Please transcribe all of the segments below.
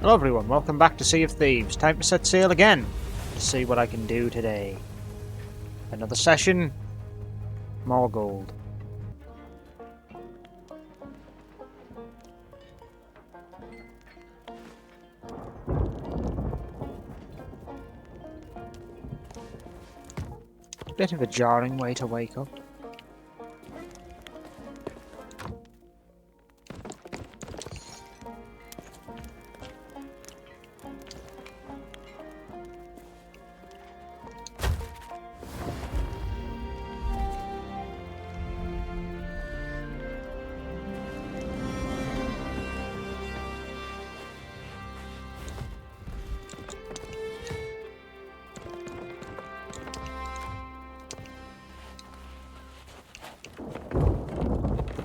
Hello everyone, welcome back to Sea of Thieves. Time to set sail again to see what I can do today. Another session, more gold. Bit of a jarring way to wake up.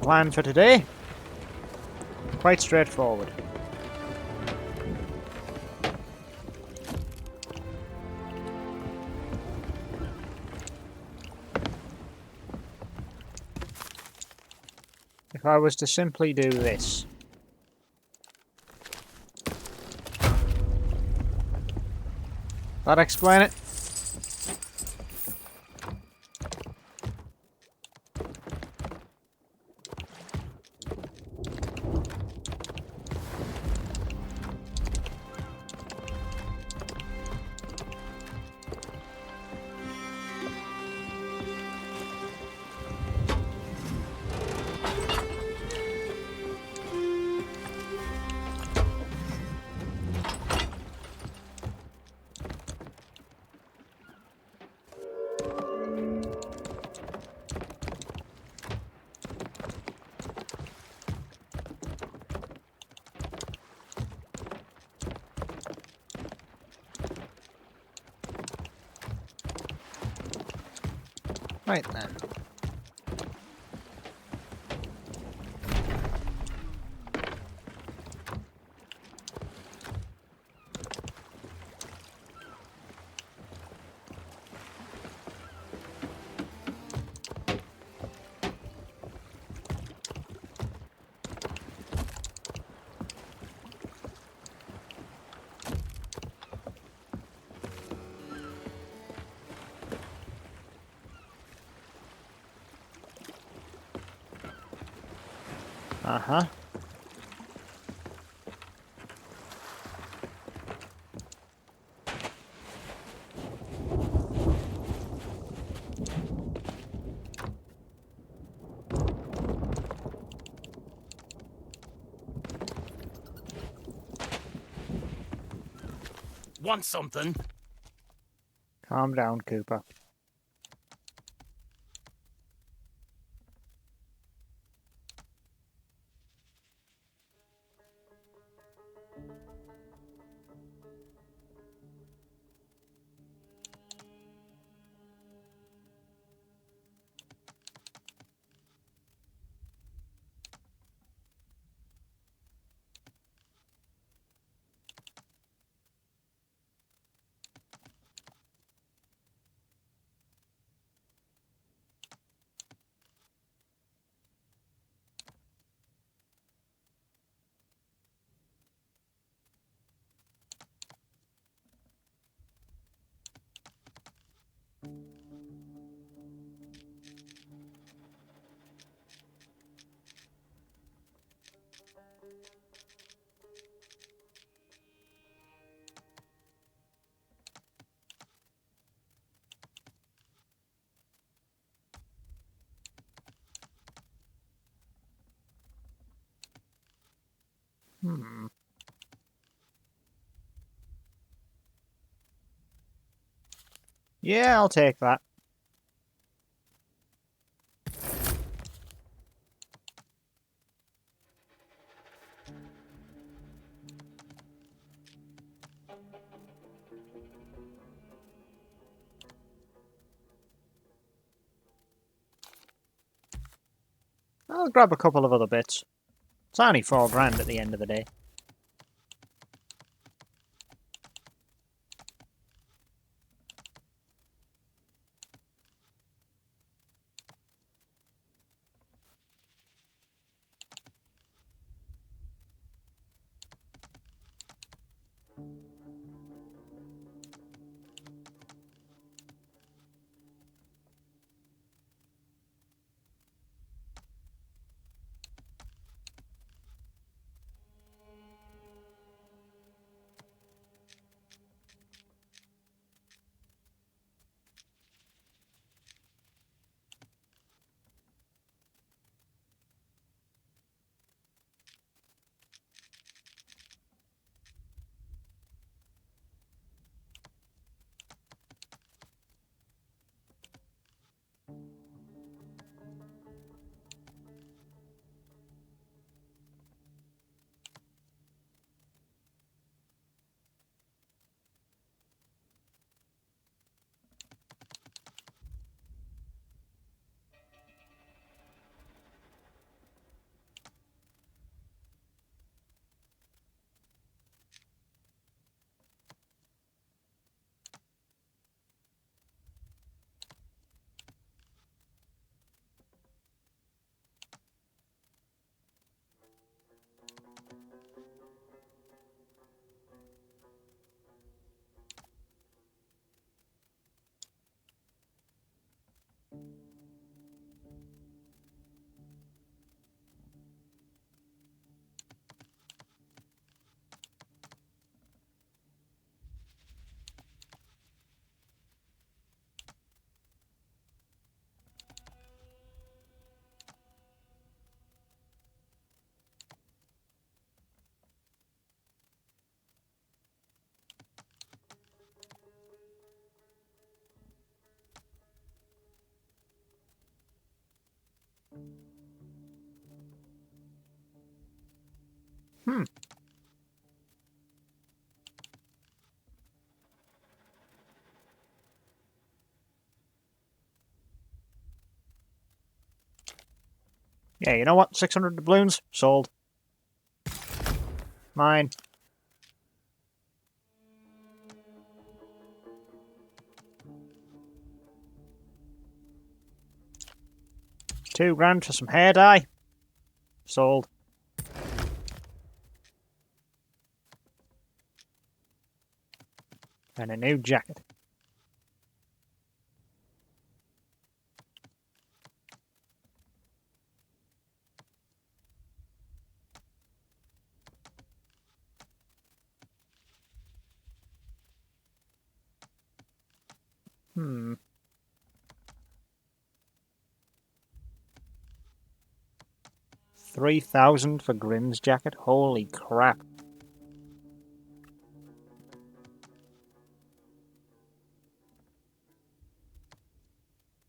Plan for today? Quite straightforward. If I was to simply do this. That explain it? Right then. Uh-huh. Want something? Calm down, Cooper. Hmm. Yeah, I'll take that. I'll grab a couple of other bits. It's only 4 grand at the end of the day. Hmm. Yeah, you know what? 600 doubloons? Sold. Mine. £2 for some hair dye. Sold. And a new jacket. Hmm. 3,000 for Grim's jacket? Holy crap.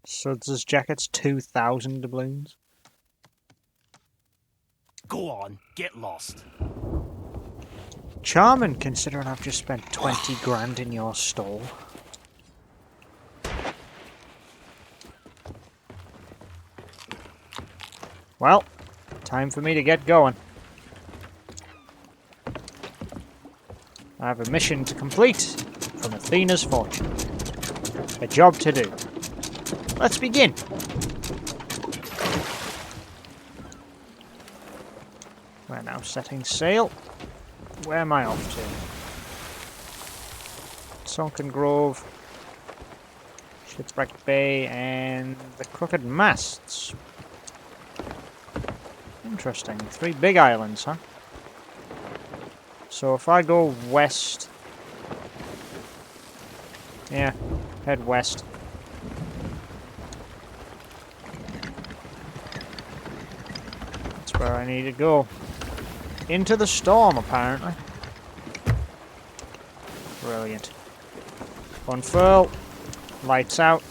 Suds' jacket's 2,000 doubloons. Go on, get lost. Charming, considering I've just spent 20 grand in your stall. Well, time for me to get going. I have a mission to complete from Athena's fortune. A job to do. Let's begin. We're now setting sail. Where am I off to? Sunken Grove, Shipwreck Bay, and the Crooked Masts. Interesting. 3 big islands, huh? So if I go west... Yeah, head west. That's where I need to go. Into the storm, apparently. Brilliant. Unfurl. Lights out.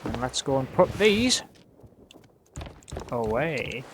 And let's go and put these away.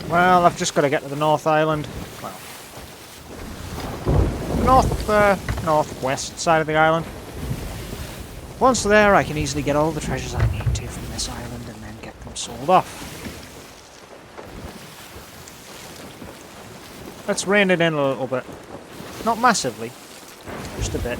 Well, I've just got to get to the North Island. well, northwest side of the island. Once there, I can easily get all the treasures I need to from this island and then get them sold off. Let's rein it in a little bit. Not massively, just a bit.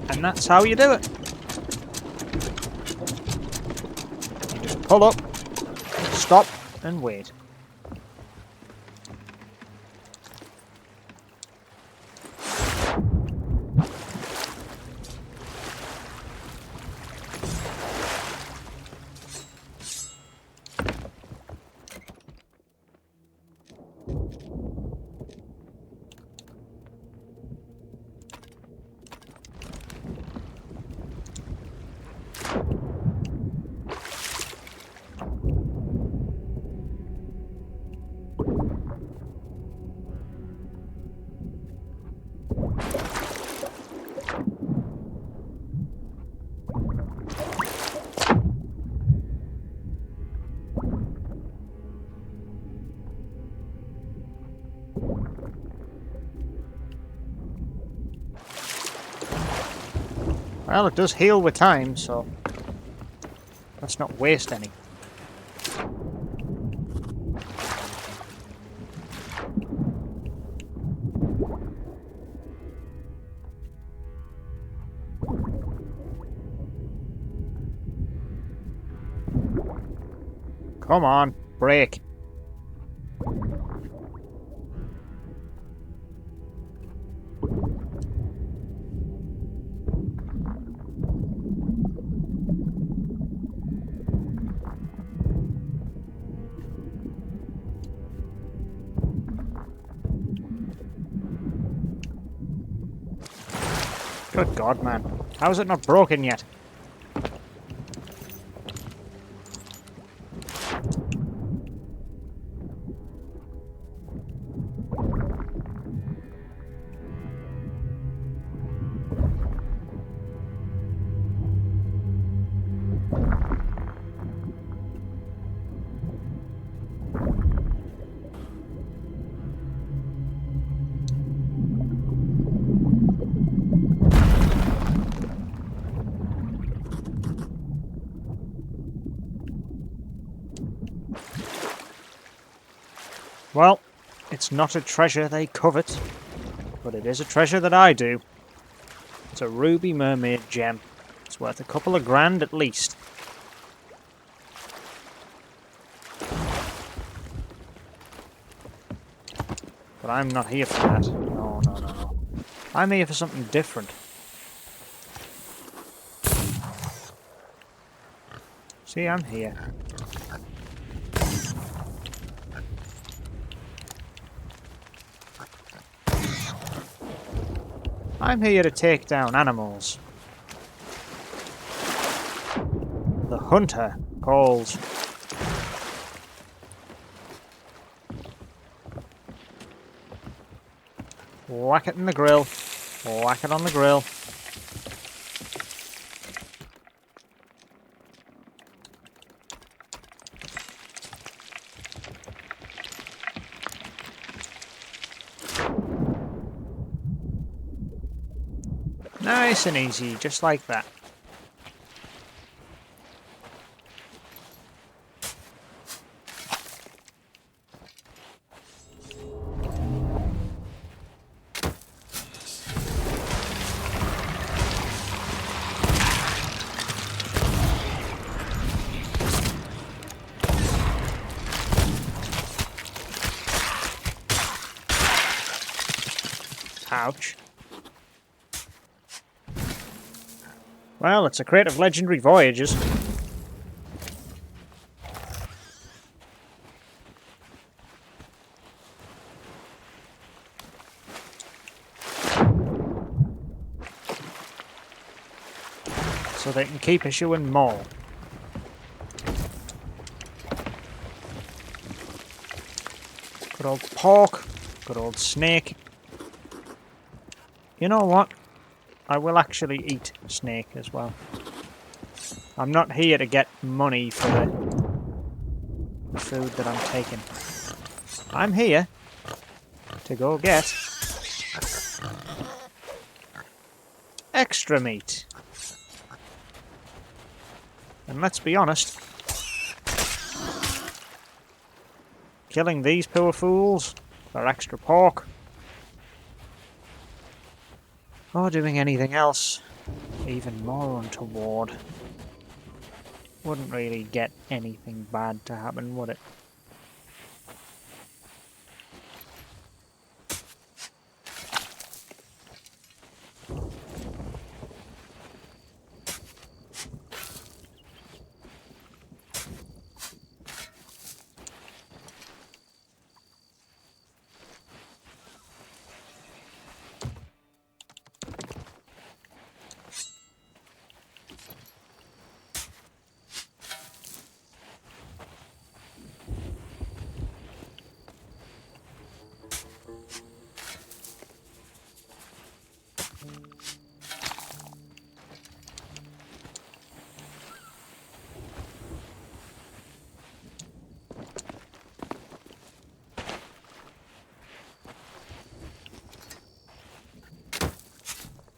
And that's how you do it. You just pull up, stop, and wait. Well, it does heal with time, so let's not waste any. Come on, break. Good God, man. How is it not broken yet? Well, it's not a treasure they covet, but it is a treasure that I do. It's a ruby mermaid gem. It's worth a couple of grand at least. But I'm not here for that. No, no, no, no. I'm here for something different. See, I'm here. I'm here to take down animals. The hunter calls. Whack it in the grill. Whack it on the grill. Nice and easy, just like that. Ouch. Well, it's a crate of legendary voyages. so they can keep issuing more. Good old pork, good old snake. You know what? I will actually eat snake as well. I'm not here to get money for the food that I'm taking. I'm here to go get extra meat. And let's be honest, killing these poor fools for extra pork, or doing anything else even more untoward, wouldn't really get anything bad to happen, would it?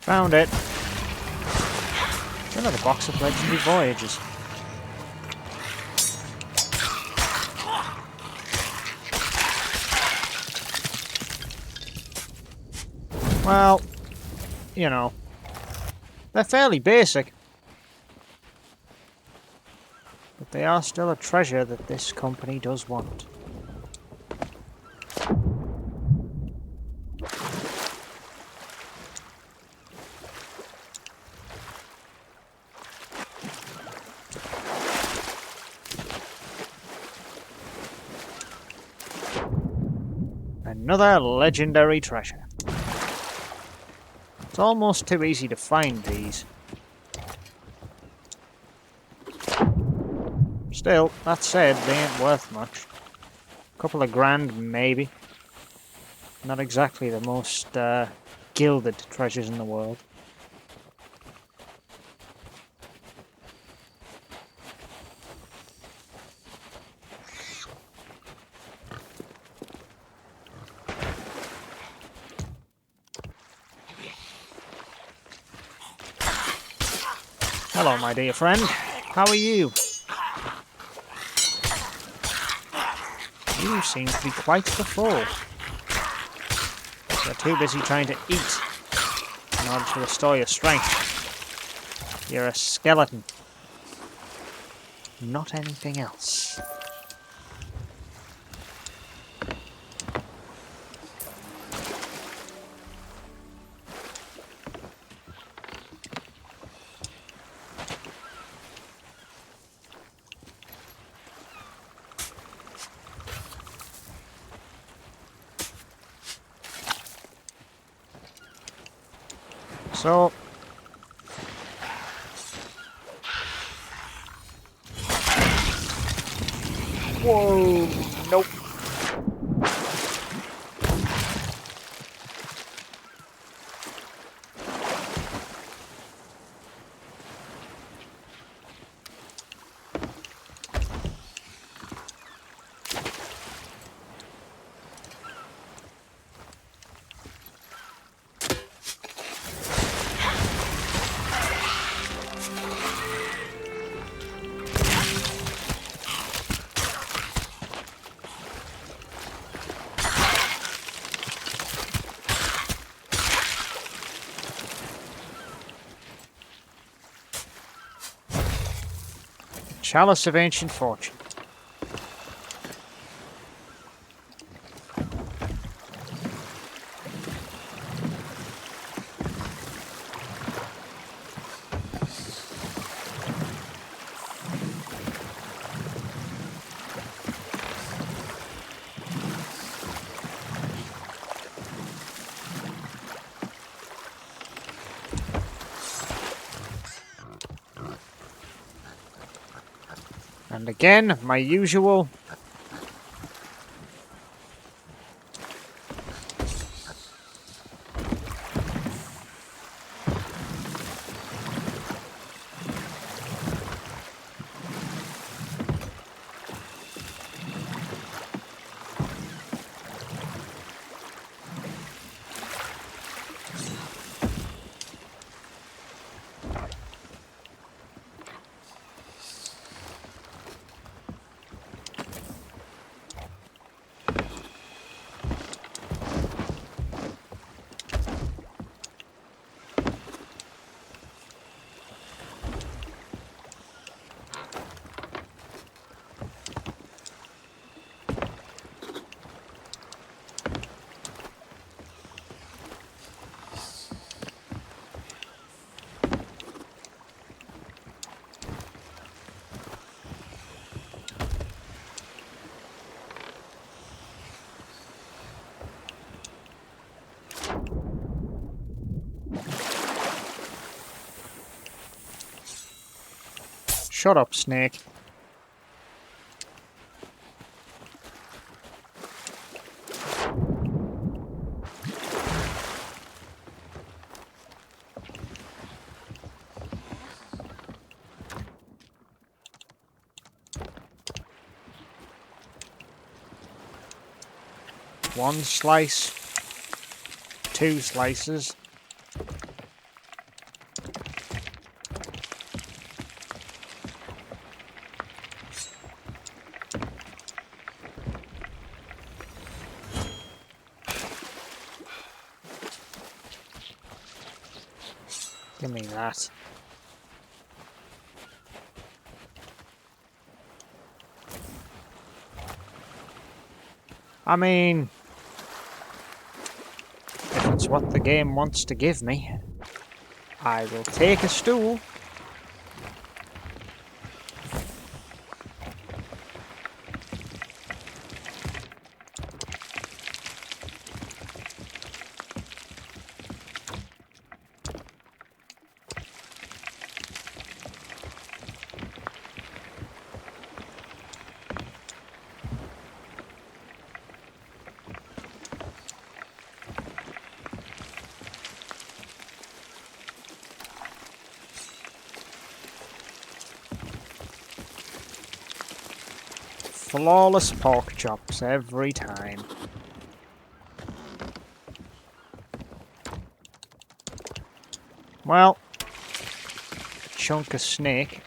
Found it. It's another box of legendary voyages. Well, you know, they're fairly basic, but they are still a treasure that this company does want. Another legendary treasure. It's almost too easy to find these. Still, that said, they ain't worth much. A couple of grand, maybe. Not exactly the most gilded treasures in the world. Hello, my dear friend. How are you? You seem to be quite the fool. You're too busy trying to eat in order to restore your strength. You're a skeleton. Not anything else. So, whoa, nope. Chalice of Ancient Fortune. And again, my usual. Shut up, snake. One slice. 2 slices. Give me that. I mean, if it's what the game wants to give me, I will take a stool. Flawless pork chops every time. Well, chunk of snake.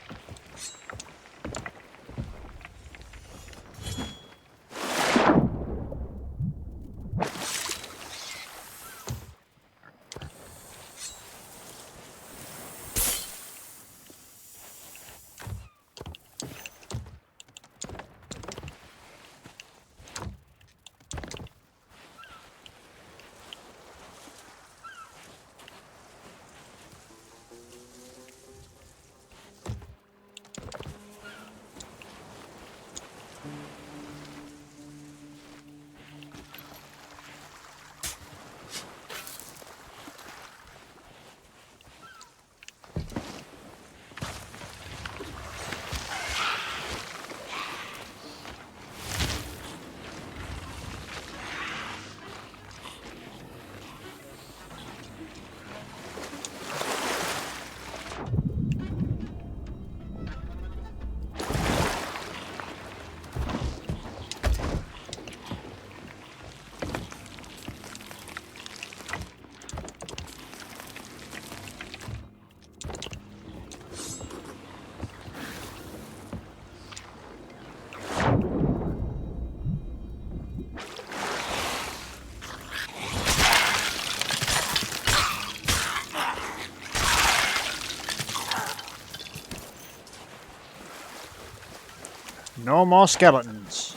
No more skeletons.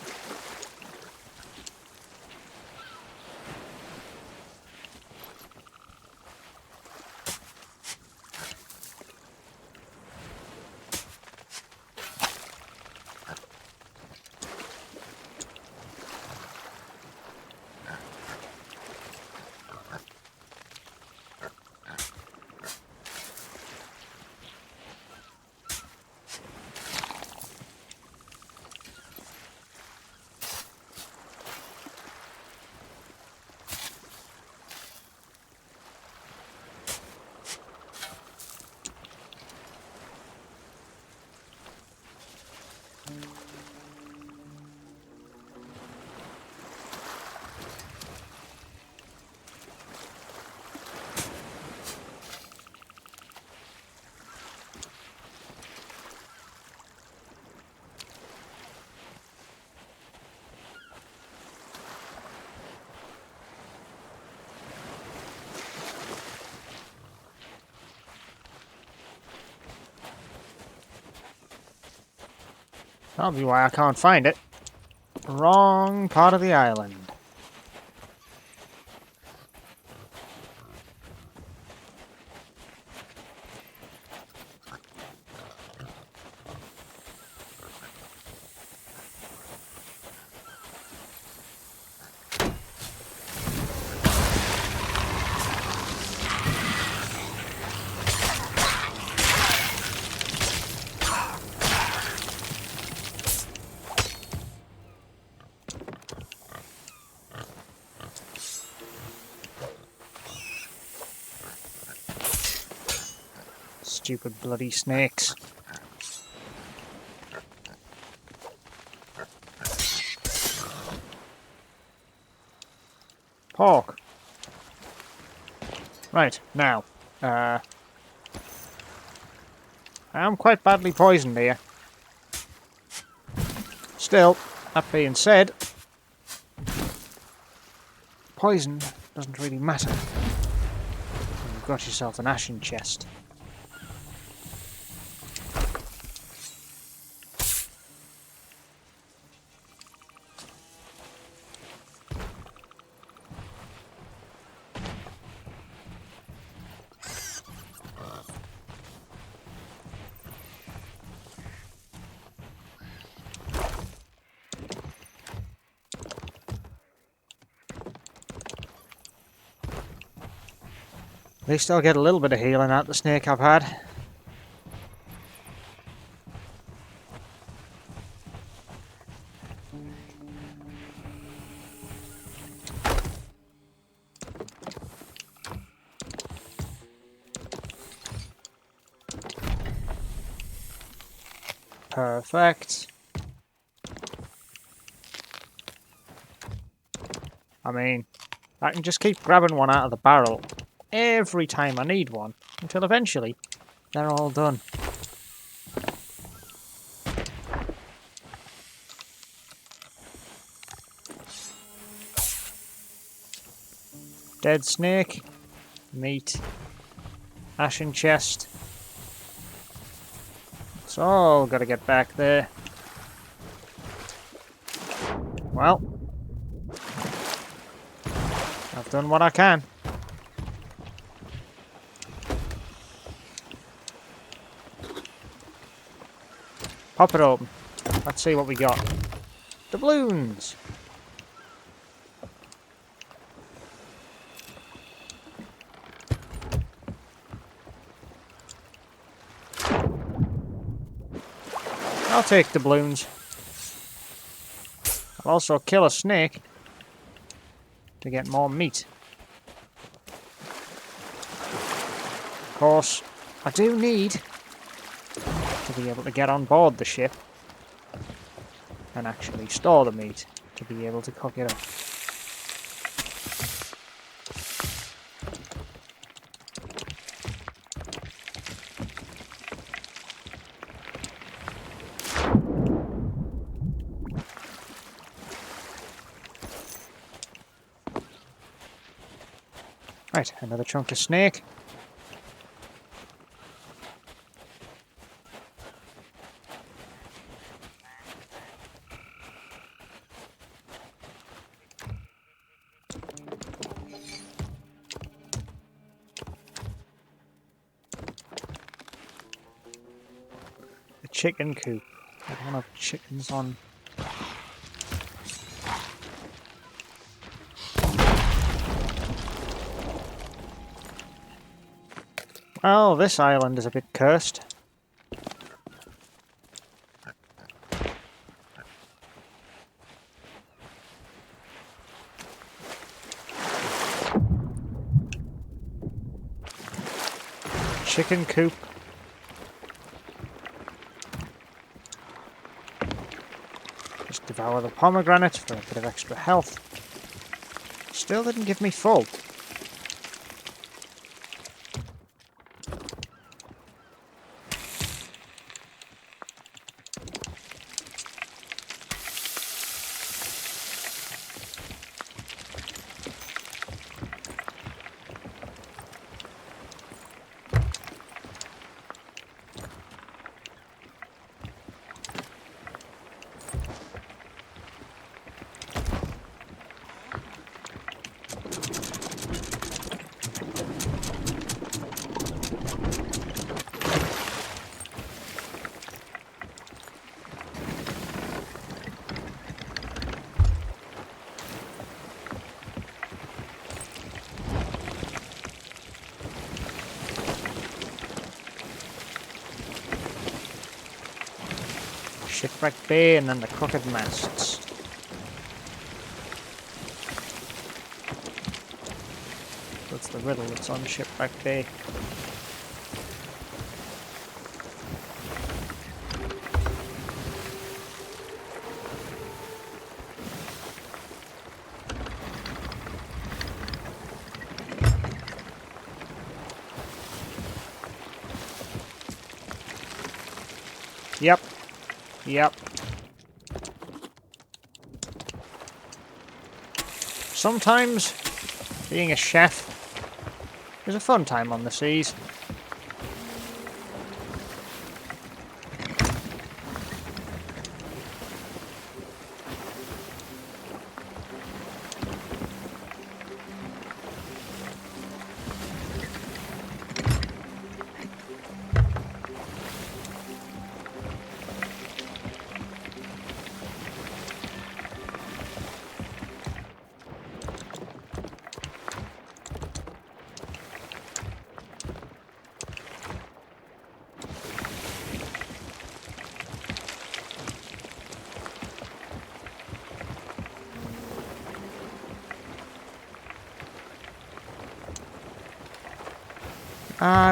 That'll be why I can't find it. Wrong part of the island. Stupid bloody snakes. Pork. Right, now. I am quite badly poisoned here. Still, that being said, poison doesn't really matter. You've got yourself an ashen chest. At least I'll get a little bit of healing out the snake I've had. Perfect. I mean, I can just keep grabbing one out of the barrel every time I need one, until eventually they're all done. Dead snake, meat, ashen chest. It's all got to get back there. Well, I've done what I can. Pop it open. Let's see what we got. Doubloons! I'll take doubloons. I'll also kill a snake to get more meat. Of course, I do need to be able to get on board the ship and actually store the meat to be able to cook it up. Right, another chunk of snake. A chicken coop. I don't have chickens on. Well, this island is a bit cursed. Chicken coop. Just devour the pomegranate for a bit of extra health. Still didn't give me full. Shipwreck Bay and then the crooked masts. That's the riddle that's on Shipwreck Bay. Yep. Yep. Sometimes being a chef is a fun time on the seas.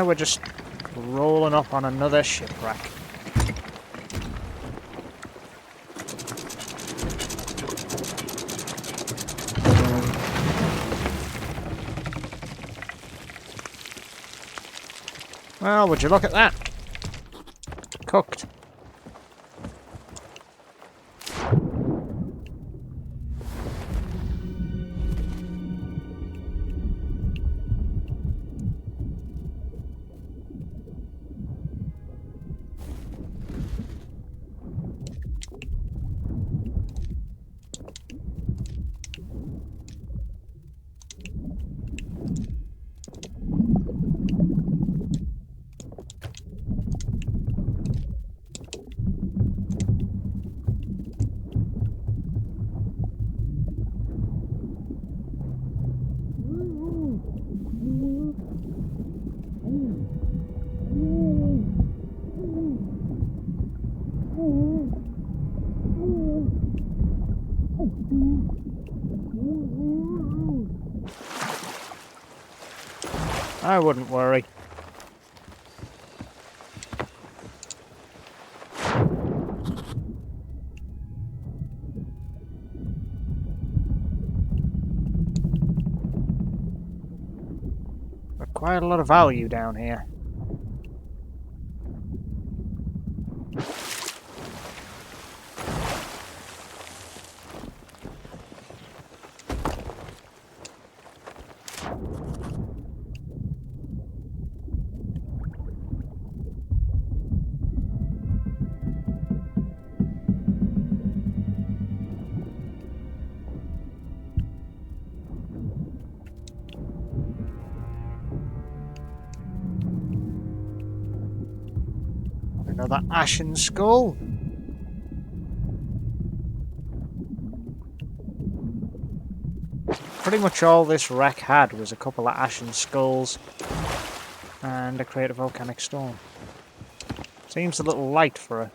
We're just rolling up on another shipwreck. Well, would you look at that? Cooked. I wouldn't worry. Got quite a lot of value down here. Another ashen skull. Pretty much all this wreck had was a couple of ashen skulls and a crate of volcanic stone. Seems a little light for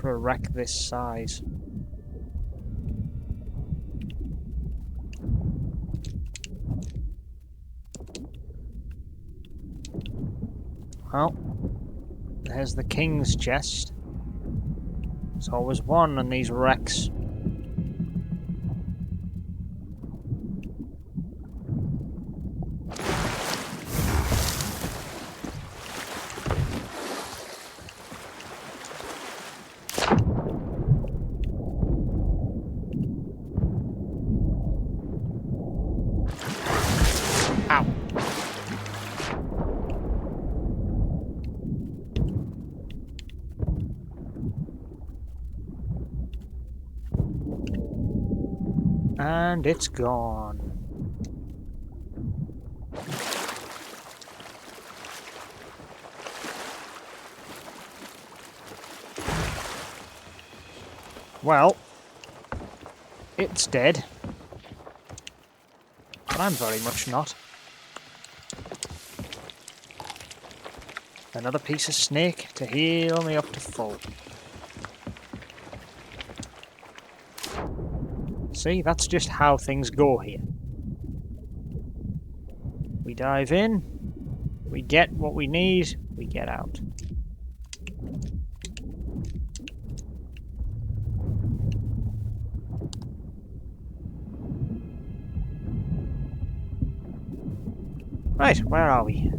a wreck this size. Well, there's the king's chest. There's always one on these wrecks. Ow. And it's gone. Well, it's dead. But I'm very much not. Another piece of snake to heal me up to full. See, that's just how things go here. We dive in, we get what we need, we get out. Right, where are we?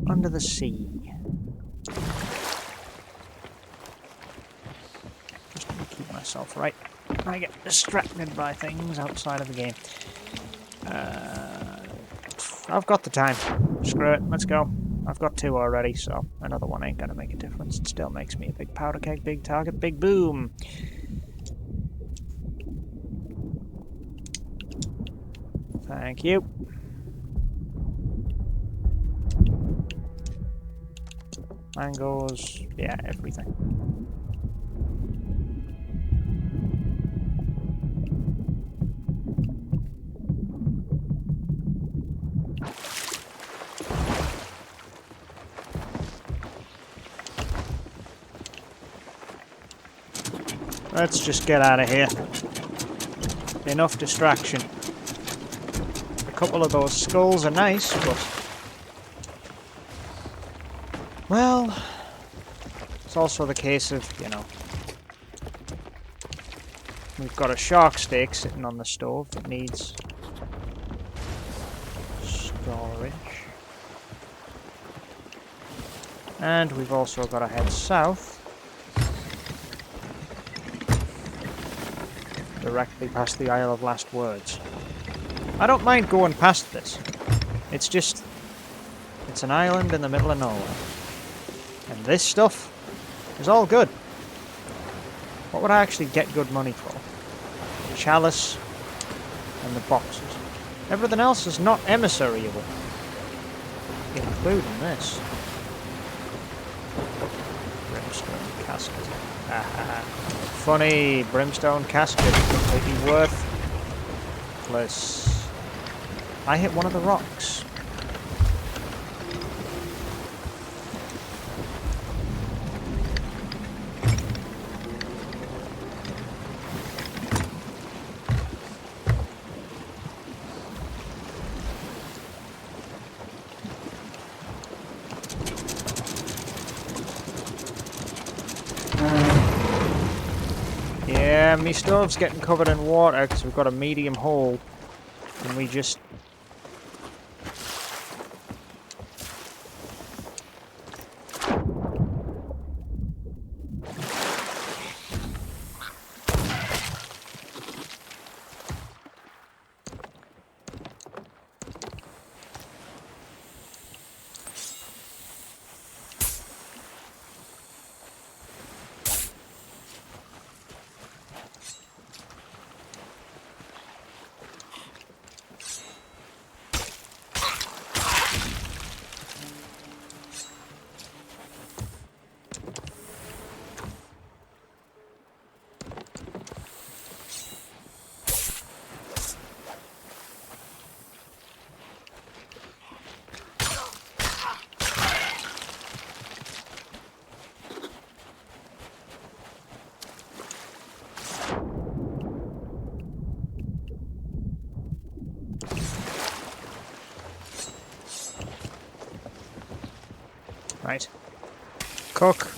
Under the sea. Just to keep myself right. I get distracted by things outside of the game. I've got the time. Screw it, let's go. I've got 2 already, so another one ain't gonna make a difference. It still makes me a big powder keg, big target, big boom. Thank you. Mangoes, yeah, everything. Let's just get out of here. Enough distraction. A couple of those skulls are nice, but... well... it's also the case of, you know... we've got a shark steak sitting on the stove that needs... storage. And we've also got to head south. Directly past the Isle of Last Words. I don't mind going past this. It's just... it's an island in the middle of nowhere. And this stuff is all good. What would I actually get good money for? The chalice and the boxes. Everything else is not emissariable. Including this. Brimstone casket. Funny, brimstone casket, completely worthless. I hit one of the rocks. Yeah, me stove's getting covered in water because we've got a medium hole and we just... Right. Cook.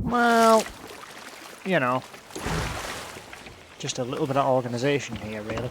Well, you know, just a little bit of organisation here, really.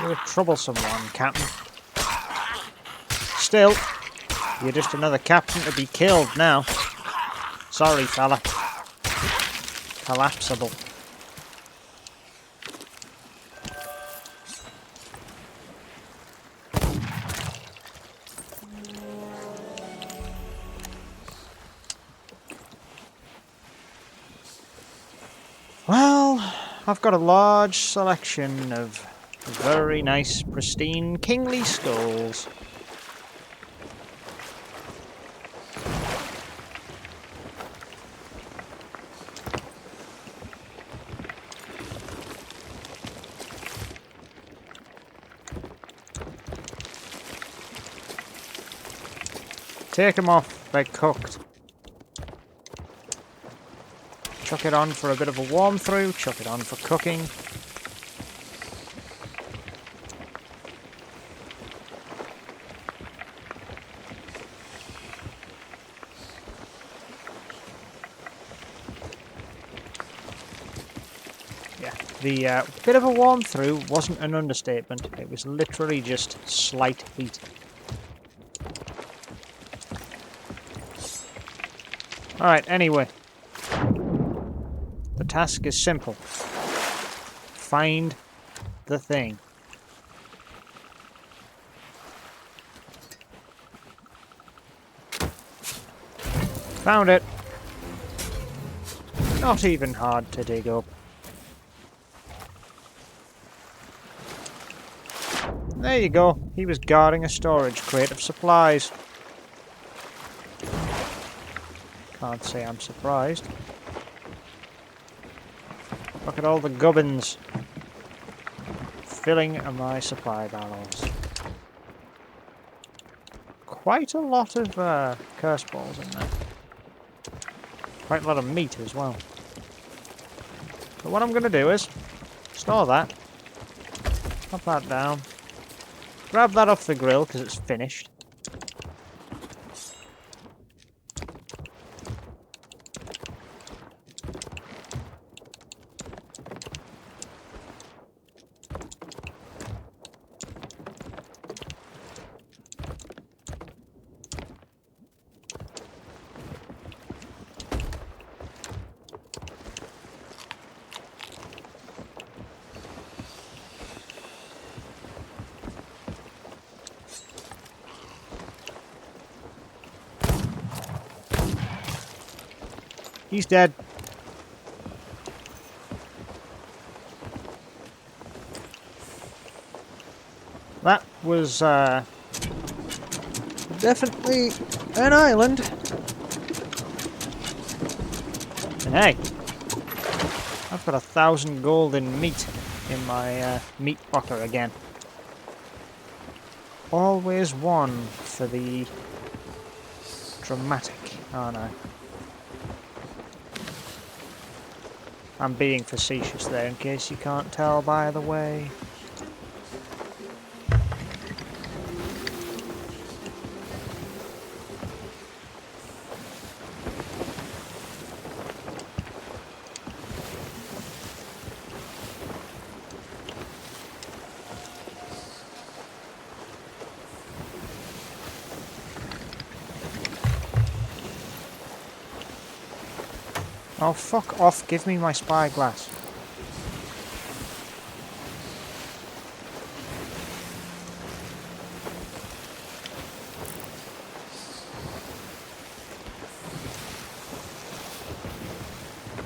You're a troublesome one, Captain. Still, you're just another captain to be killed now. Sorry, fella. Collapsible. Well, I've got a large selection of very nice, pristine, kingly skulls. Take them off, they're cooked. Chuck it on for a bit of a warm through, chuck it on for cooking. Yeah, the bit of a warm through wasn't an understatement, it was literally just slight heat. Alright, anyway. The task is simple. Find the thing. Found it. Not even hard to dig up. There you go. He was guarding a storage crate of supplies. Can't say I'm surprised. Look at all the gubbins filling my supply barrels. Quite a lot of curse balls in there. Quite a lot of meat as well. But what I'm going to do is store that. Pop that down. Grab that off the grill because it's finished. He's dead. That was definitely an island. And hey, I've got 1,000 gold in meat in my meat locker again. Always one for the dramatic, aren't I? I'm being facetious there in case you can't tell by the way. Oh, fuck off, give me my spyglass.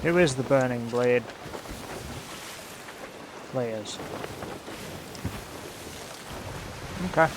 Who is the Burning Blade? Players. Okay.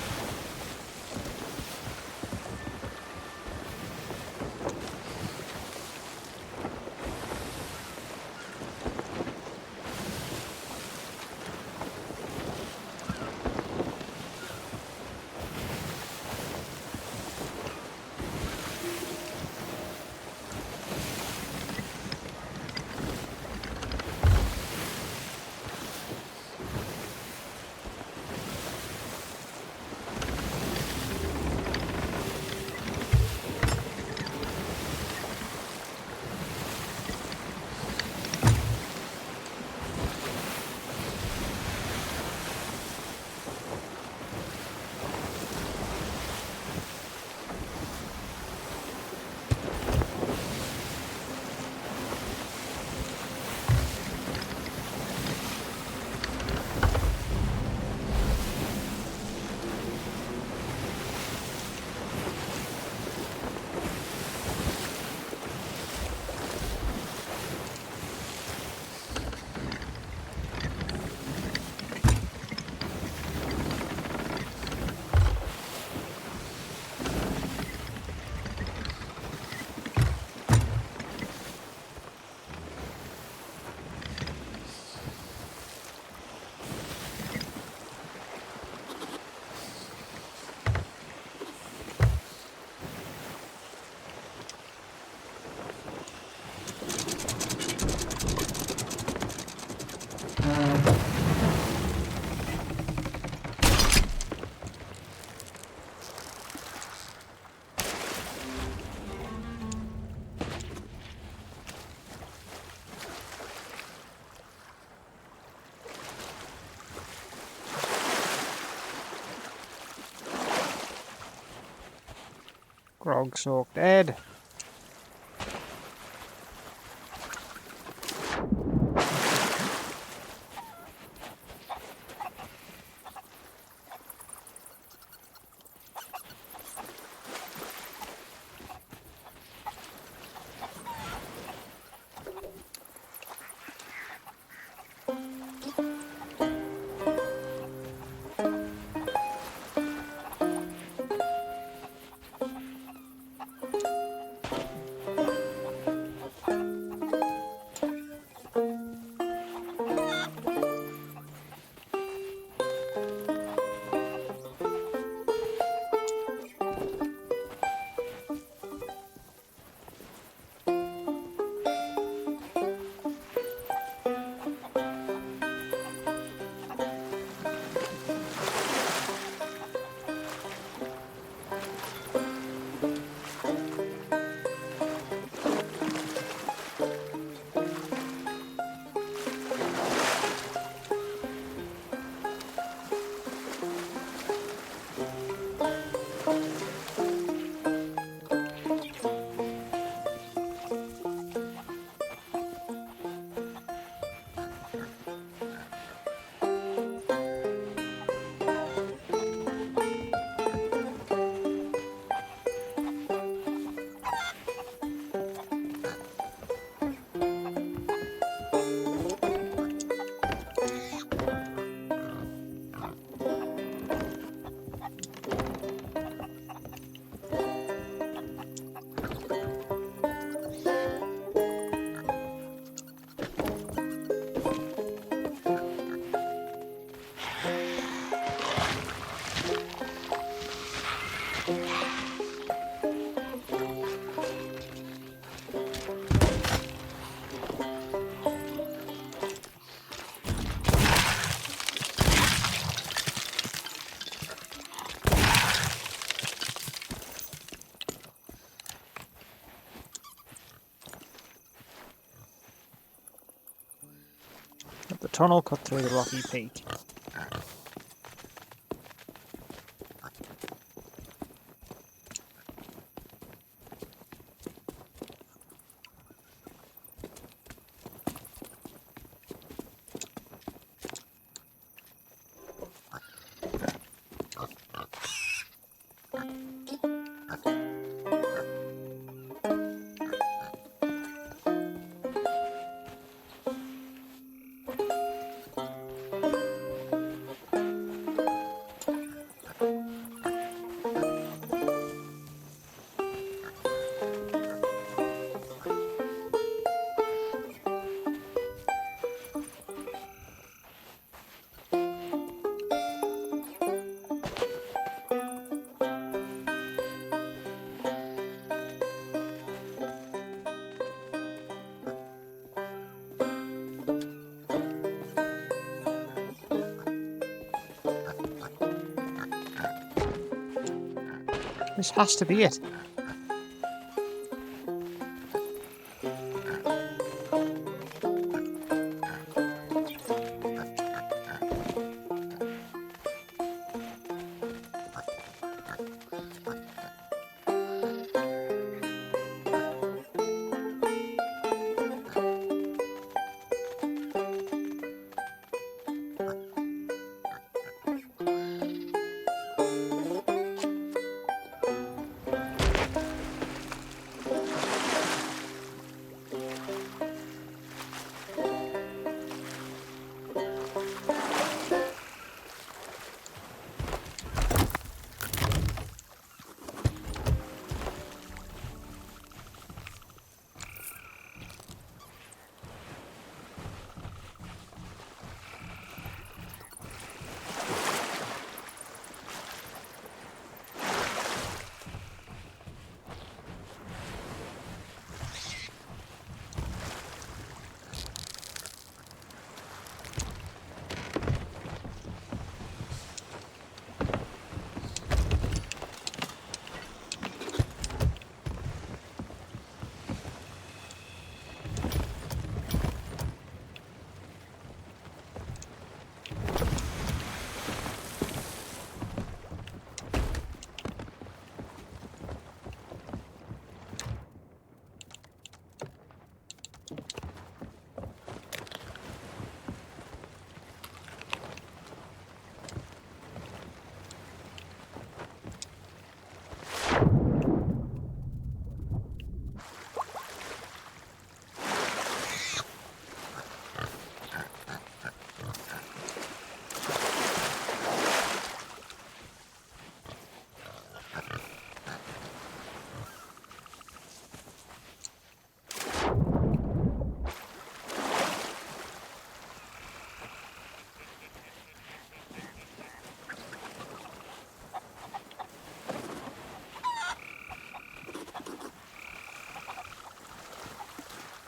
Frog soaked head. The tunnel cut through the rocky peak. This has to be it.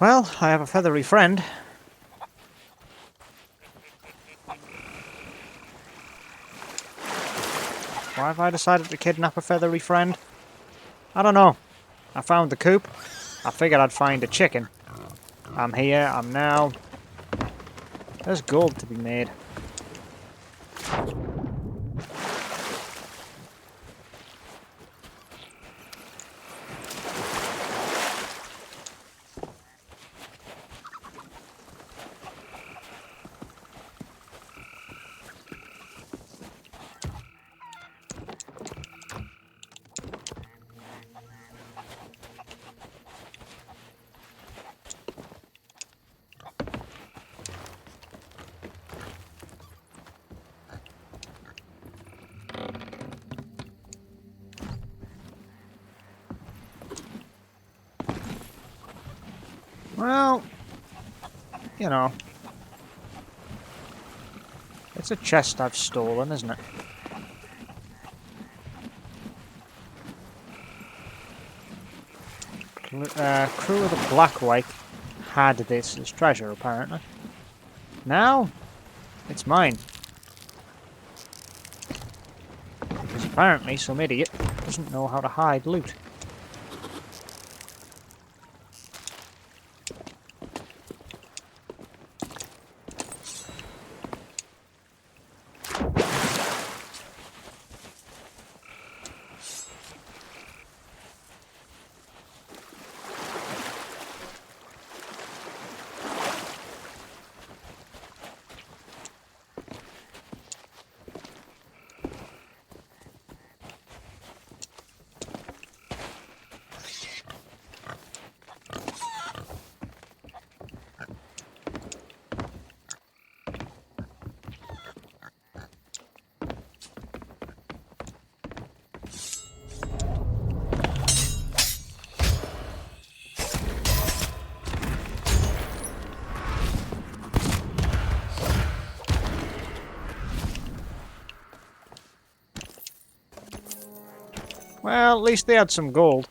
Well, I have a feathery friend. Why have I decided to kidnap a feathery friend? I don't know. I found the coop. I figured I'd find a chicken. I'm here, I'm now. There's gold to be made. Well, you know. It's a chest I've stolen, isn't it? Crew of the Bluelight had this as treasure, apparently. Now, it's mine. Because apparently some idiot doesn't know how to hide loot. Well, at least they had some gold.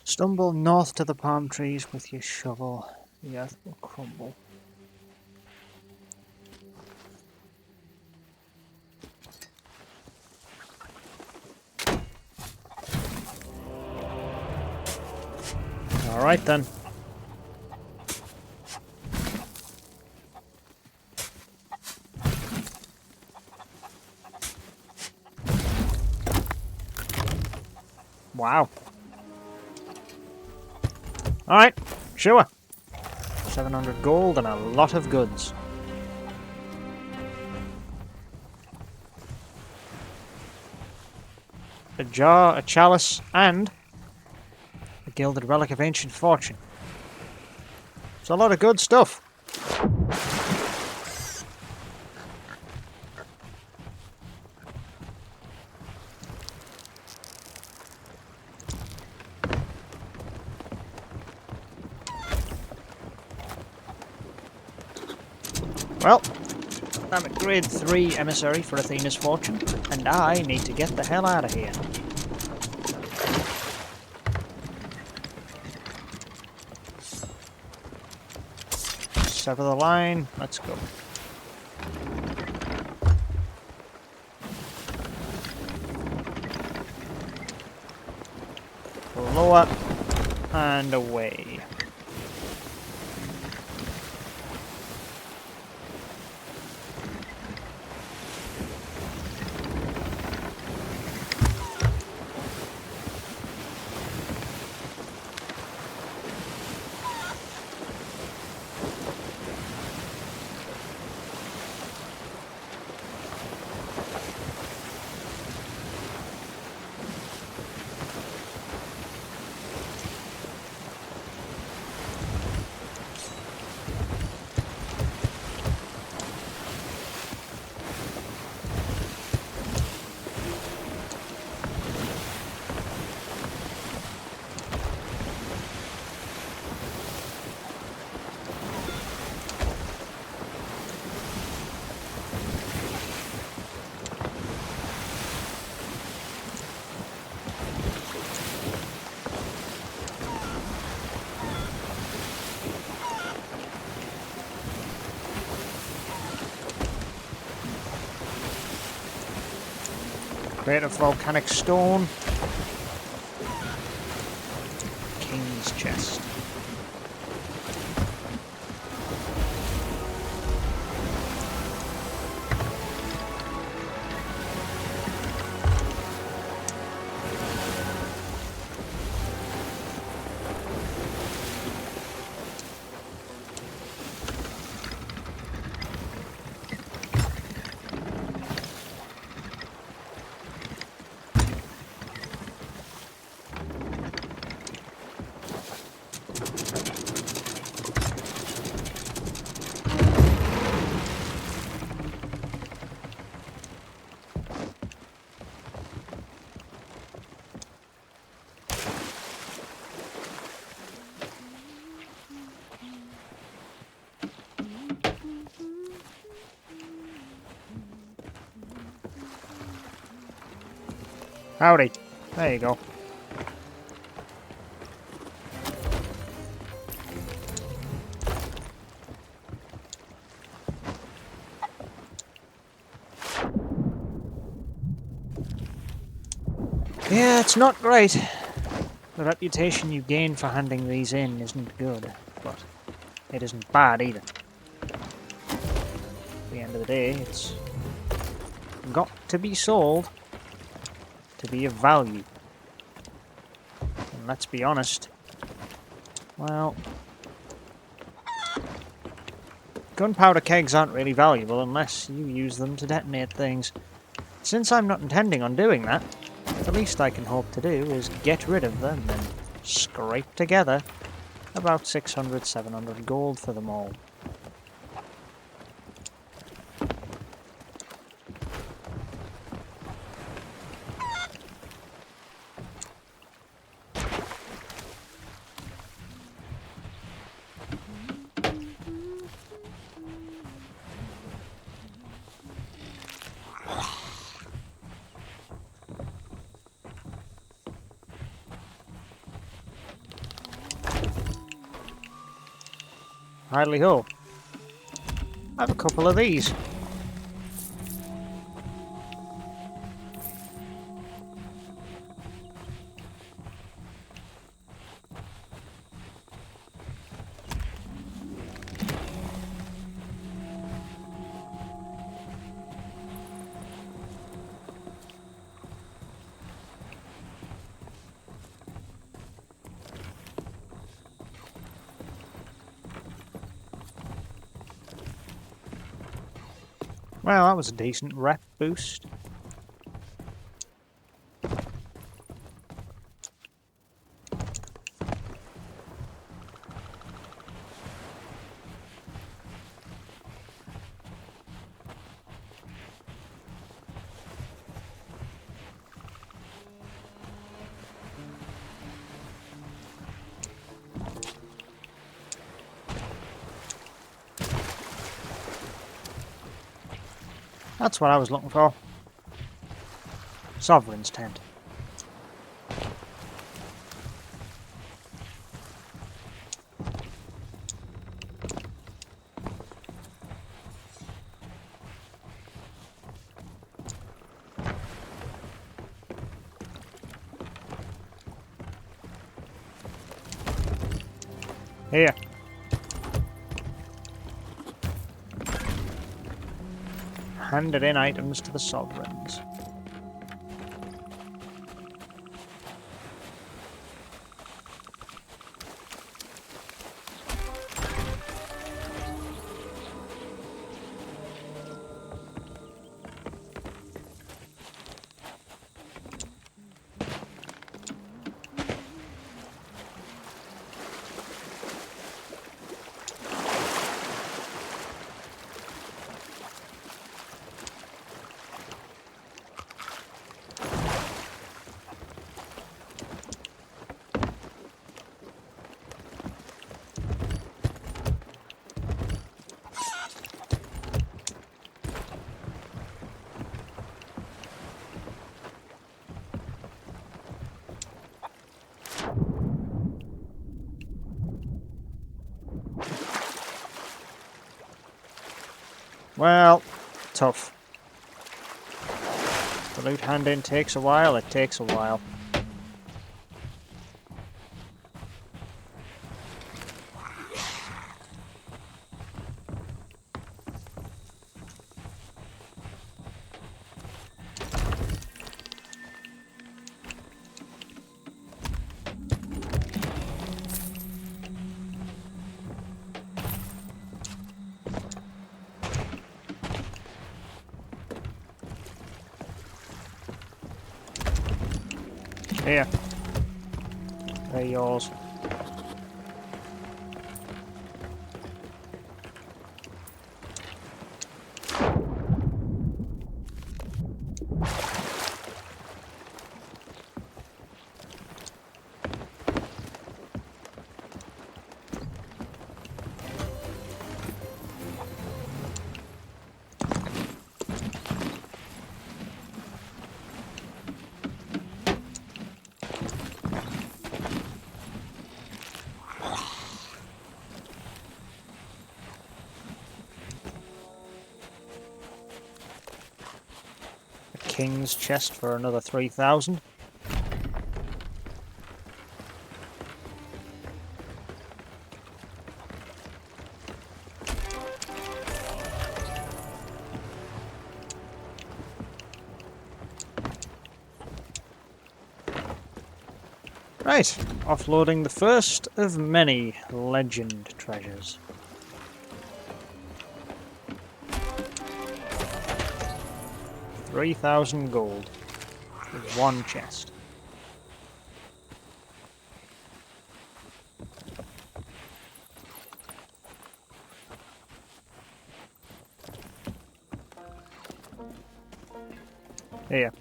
Stumble north to the palm trees with your shovel. The earth will crumble. Alright then. Wow. Alright, sure. 700 gold and a lot of goods. A jar, a chalice, and a gilded relic of ancient fortune. It's a lot of good stuff. Well, I'm a grade 3 emissary for Athena's fortune, and I need to get the hell out of here. Sever the line, let's go. Lower and away. Crate of volcanic stone. King's chest. Howdy. There you go. Yeah, it's not great. The reputation you gain for handing these in isn't good, but it isn't bad either. At the end of the day, it's got to be sold to be of value. And let's be honest, well, gunpowder kegs aren't really valuable unless you use them to detonate things. Since I'm not intending on doing that, the least I can hope to do is get rid of them and scrape together about 600-700 gold for them all. Hardly ho. I have a couple of these. Well, that was a decent rep boost. That's what I was looking for. Sovereign's tent. Here. Handed in items to the sovereigns. Well, tough. The loot hand-in takes a while, it takes a while. Here. They're yours. King's chest for another 3,000. Right, offloading the first of many legend treasures. $3,000 gold with one chest. Here.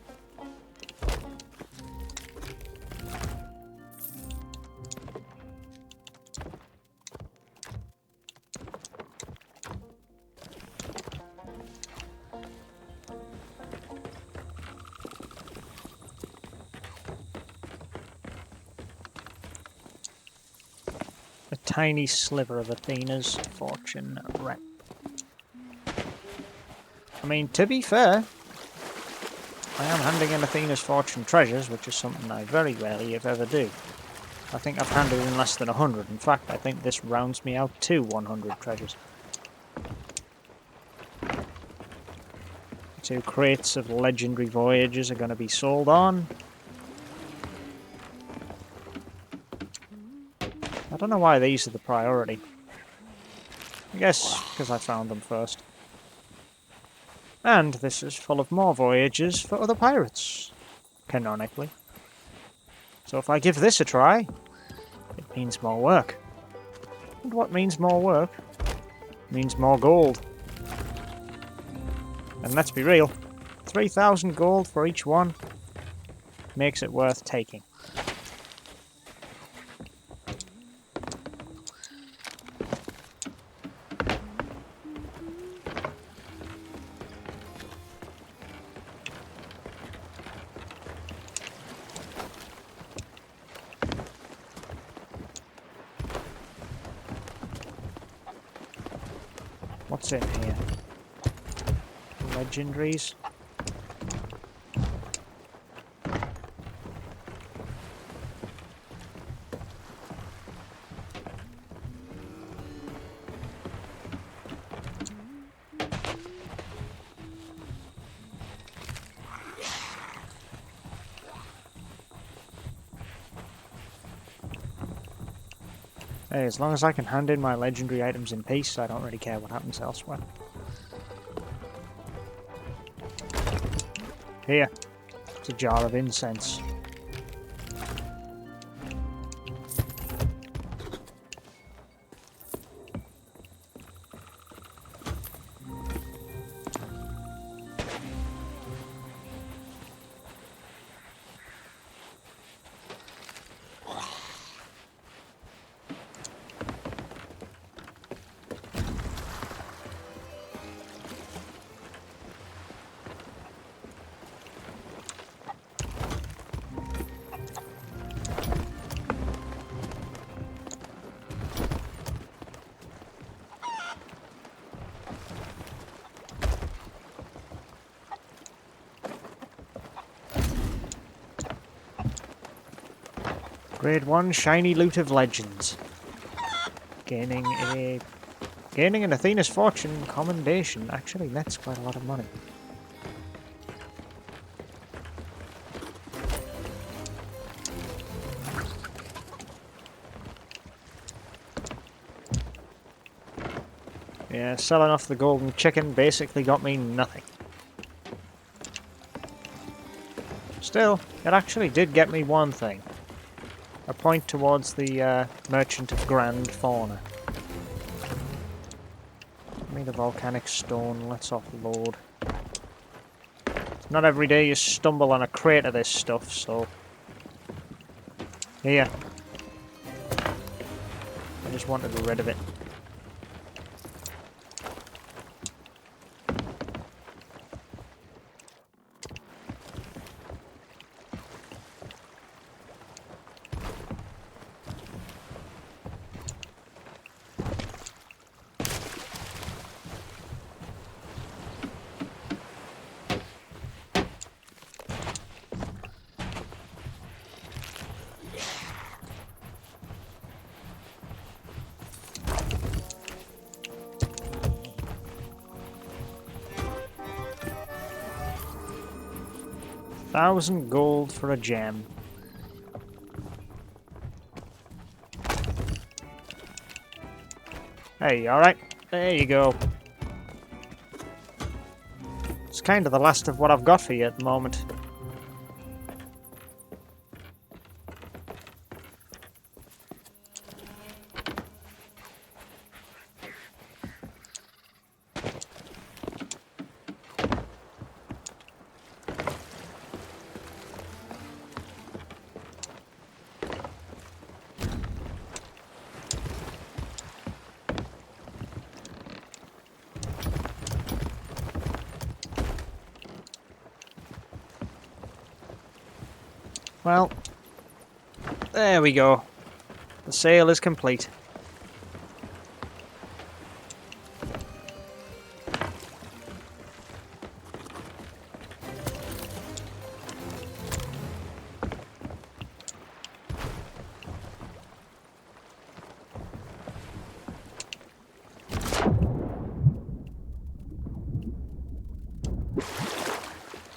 A tiny sliver of Athena's fortune rep. I mean, to be fair, I am handing in Athena's fortune treasures, which is something I very rarely, if ever, do. I think I've handed in less than 100. In fact, I think this rounds me out to 100 treasures. 2 crates of legendary voyages are going to be sold on. I don't know why these are the priority. I guess because I found them first. And this is full of more voyages for other pirates, canonically. So if I give this a try, it means more work. And what means more work? Means more gold. And let's be real, 3,000 gold for each one makes it worth taking. What's in here? Legendaries? Hey, as long as I can hand in my legendary items in peace, I don't really care what happens elsewhere. Here, it's a jar of incense. Grade 1 shiny loot of legends. Gaining an Athena's fortune commendation actually nets quite a lot of money. Yeah, selling off the golden chicken basically got me nothing. Still, it actually did get me one thing. A point towards the Merchant of Grand Fauna. Give me the volcanic stone, let's offload. It's not every day you stumble on a crate of this stuff, so... Here. I just wanted rid of it. $1,000 gold for a gem. Hey, alright? There you go. It's kind of the last of what I've got for you at the moment. Well, there we go. The sale is complete.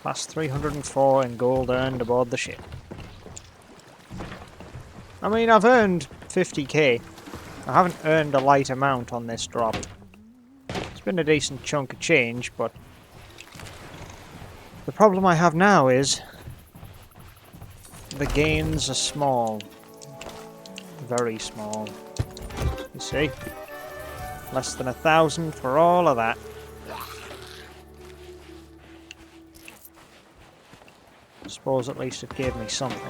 Plus 304 in gold earned aboard the ship. I mean, I've earned 50k. I haven't earned a light amount on this drop. It's been a decent chunk of change, but The problem I have now is the gains are small. Very small. You see? Less than 1,000 for all of that. I suppose at least it gave me something.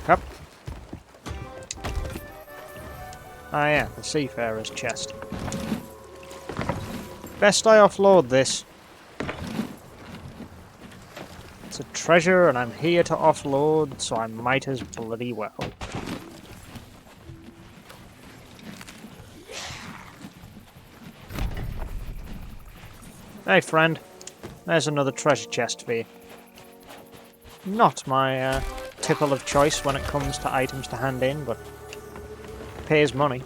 Up. Ah yeah, the Seafarer's chest. Best I offload this. It's a treasure and I'm here to offload, so I might as bloody well. Hey friend, there's another treasure chest for you. Not my tipple of choice when it comes to items to hand in, but pays money.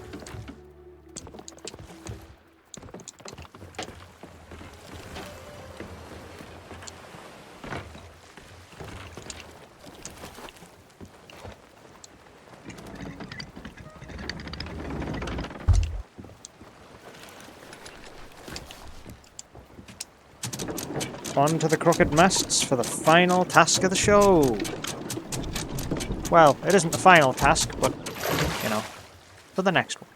On to the crooked masts for the final task of the show. Well, it isn't the final task, but, you know, for the next one.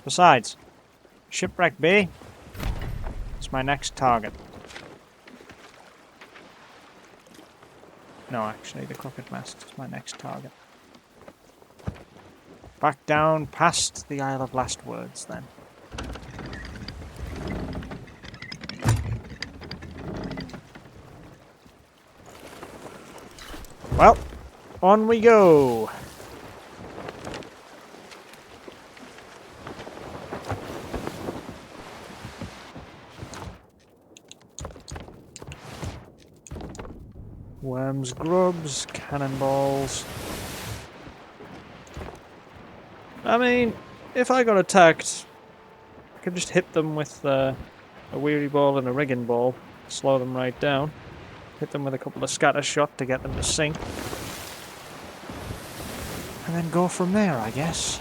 Besides, Shipwreck Bay is my next target. No, actually, the crooked mast is my next target. Back down past the Isle of Last Words, then. Well, on we go. Worms, grubs, cannonballs. I mean, if I got attacked, I could just hit them with a weary ball and a rigging ball, slow them right down. Hit them with a couple of scatter shot to get them to sink. And then go from there, I guess.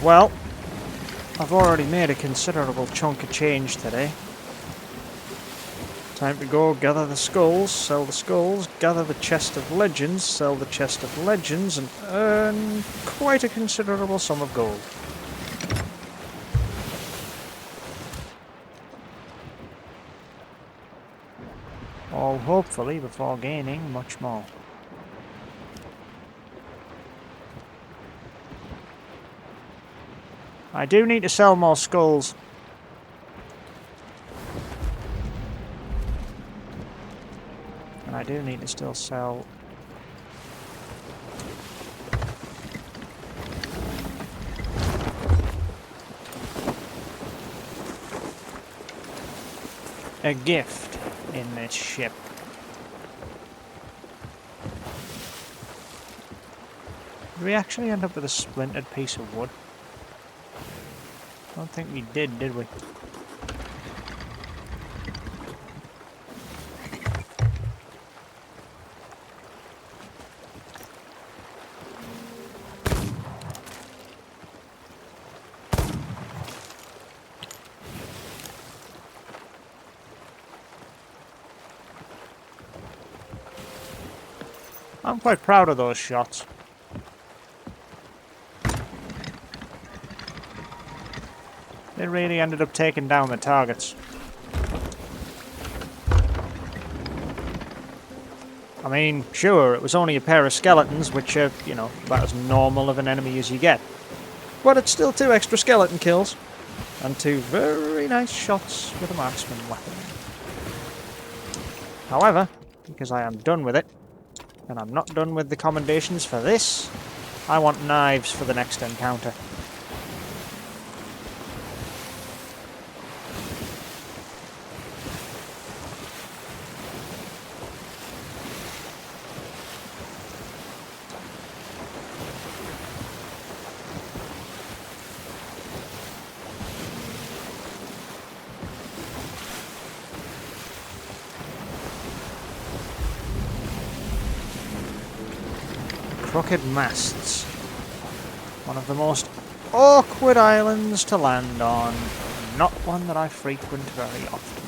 Well, I've already made a considerable chunk of change today. Time to go gather the skulls, sell the skulls, gather the chest of legends, sell the chest of legends, and earn quite a considerable sum of gold. All hopefully before gaining much more. I do need to sell more skulls. And I do need to still sell... a gift in this ship. Did we actually end up with a splintered piece of wood? I don't think we did we? I'm quite proud of those shots. They really ended up taking down the targets. I mean, sure, it was only a pair of skeletons, which are, you know, about as normal of an enemy as you get. But it's still 2 extra skeleton kills, and 2 very nice shots with a marksman weapon. However, because I am done with it. And I'm not done with the commendations for this. I want knives for the next encounter. Crooked masts. One of the most awkward islands to land on. Not one that I frequent very often.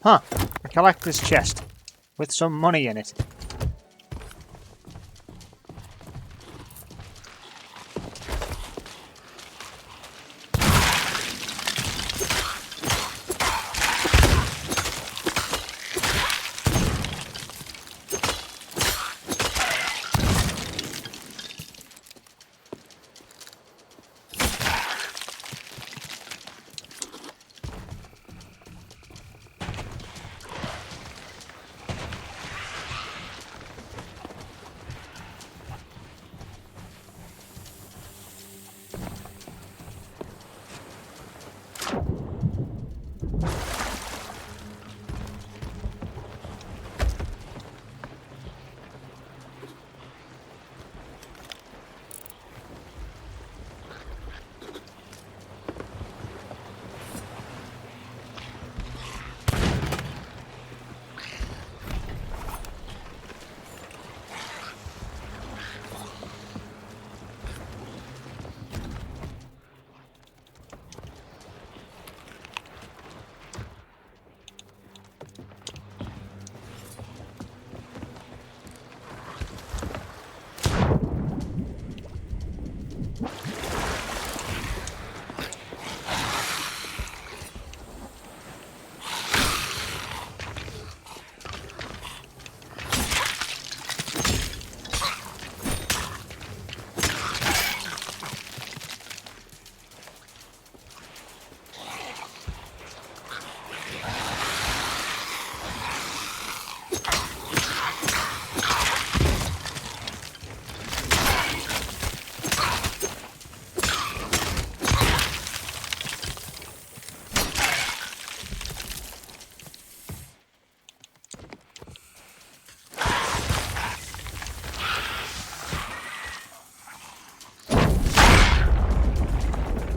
Huh, a collector's chest with some money in it.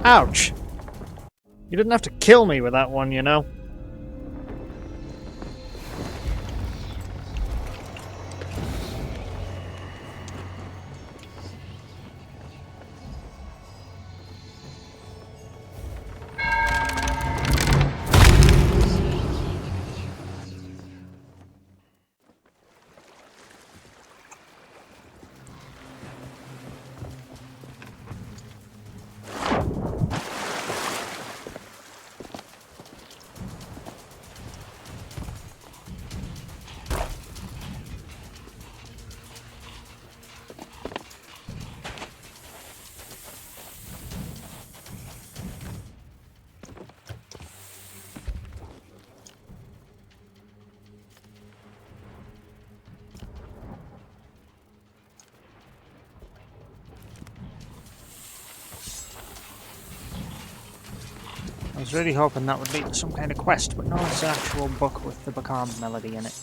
Ouch! You didn't have to kill me with that one, you know. I was really hoping that would lead to some kind of quest, but no, it's an actual book with the Bacard melody in it.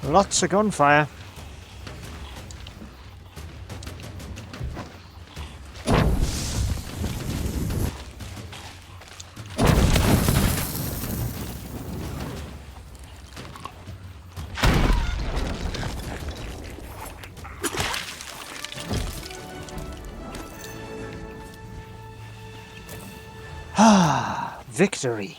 Lots of gunfire. Ah, victory.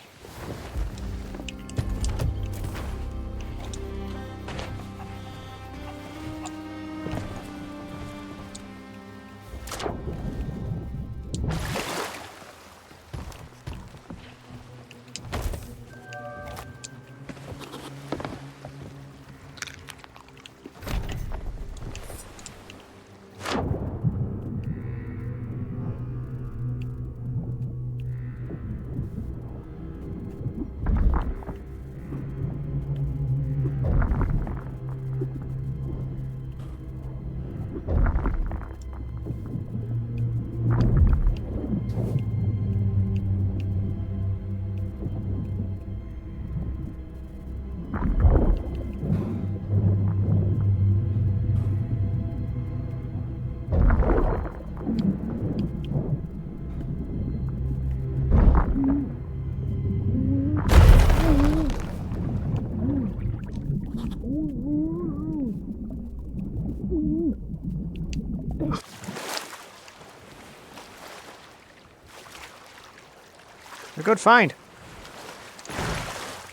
A good find.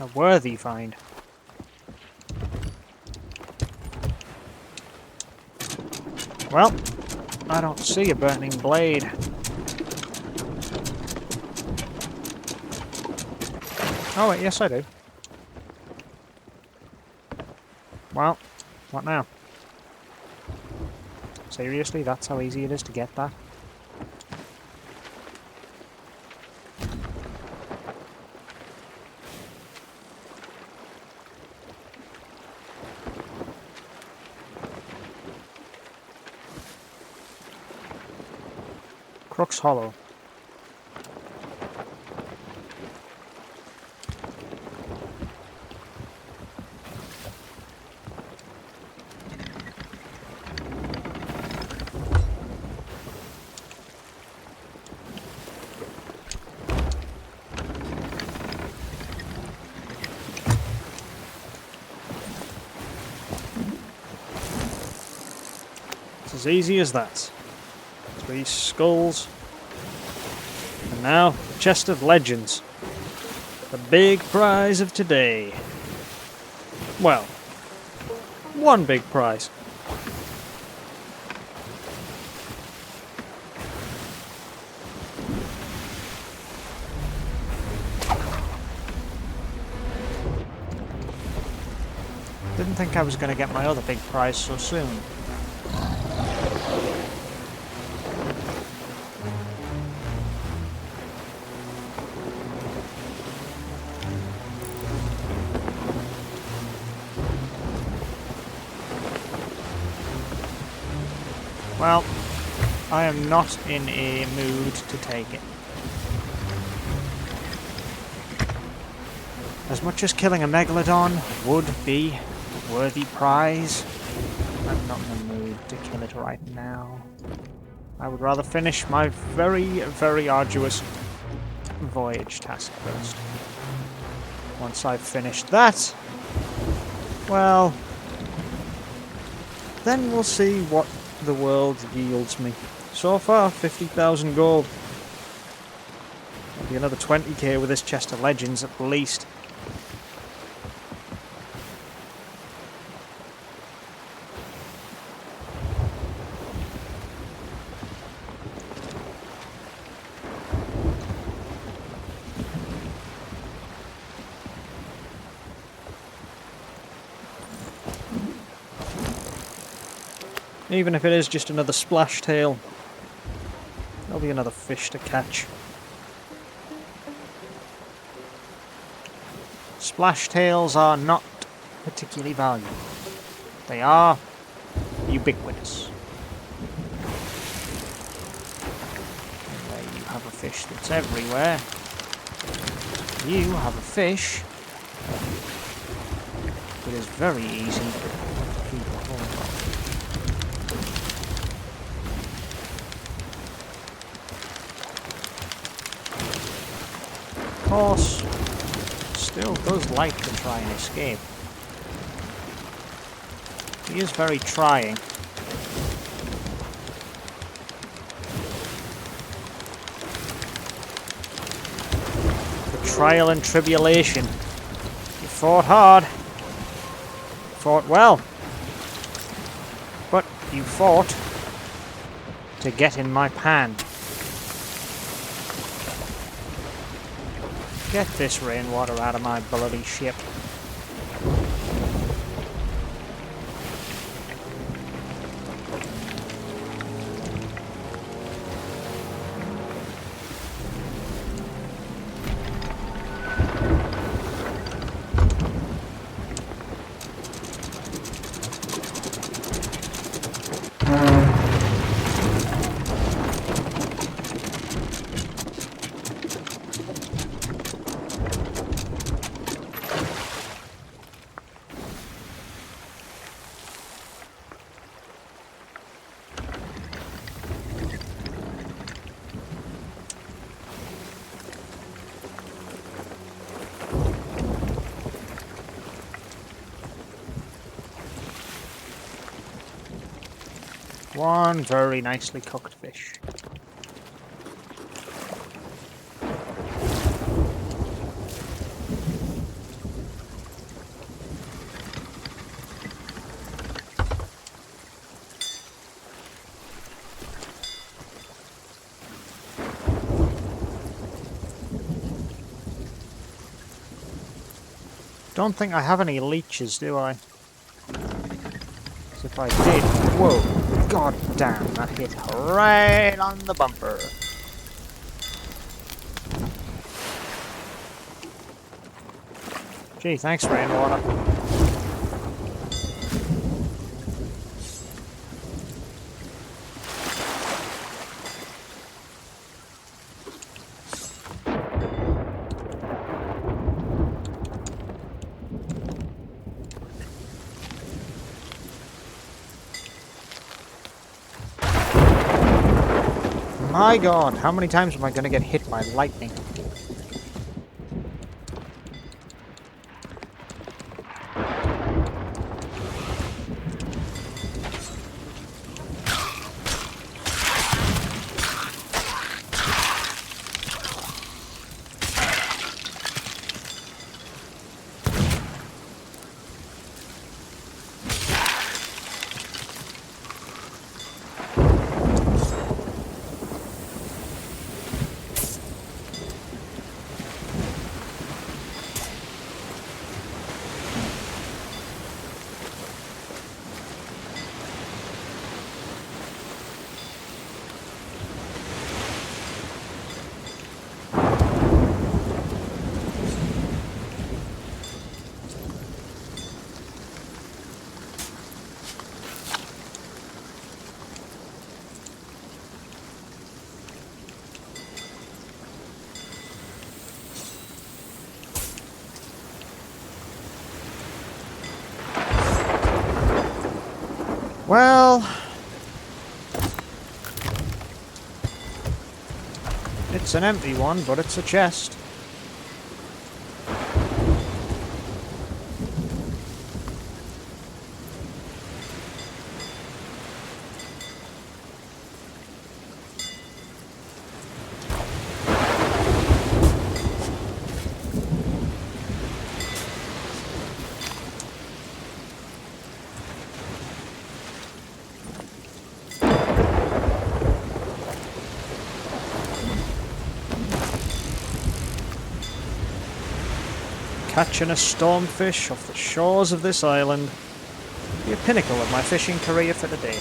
A worthy find. Well, I don't see a burning blade. Oh wait, yes I do. Well, what now? Seriously, that's how easy it is to get that? Crux Hollow. It's as easy as that. 3 skulls. And now, Chest of Legends. The big prize of today. Well, one big prize. Didn't think I was going to get my other big prize so soon. Well, I am not in a mood to take it. As much as killing a megalodon would be a worthy prize, I'm not in the mood to kill it right now. I would rather finish my very, very arduous voyage task first. Once I've finished that, well, then we'll see what the world yields me. So far, 50,000 gold. There'll be another 20k with this chest of legends at least. Even if it is just another splash tail, there'll be another fish to catch. Splash tails are not particularly valuable. They are ubiquitous. And there you have a fish that's everywhere. You have a fish that is very easy to keep a hold of. Of course, still does like to try and escape. He is very trying. The trial and tribulation. You fought hard. You fought well. But you fought to get in my pan. Get this rainwater out of my bloody ship. One very nicely cooked fish. Don't think I have any leeches, do I? 'Cause if I did, whoa, god damn, that hit right on the bumper. Gee, thanks, rainwater. My god, how many times am I going to get hit by lightning? Well, it's an empty one, but it's a chest. Catching a stormfish off the shores of this island. Be a pinnacle of my fishing career for the day.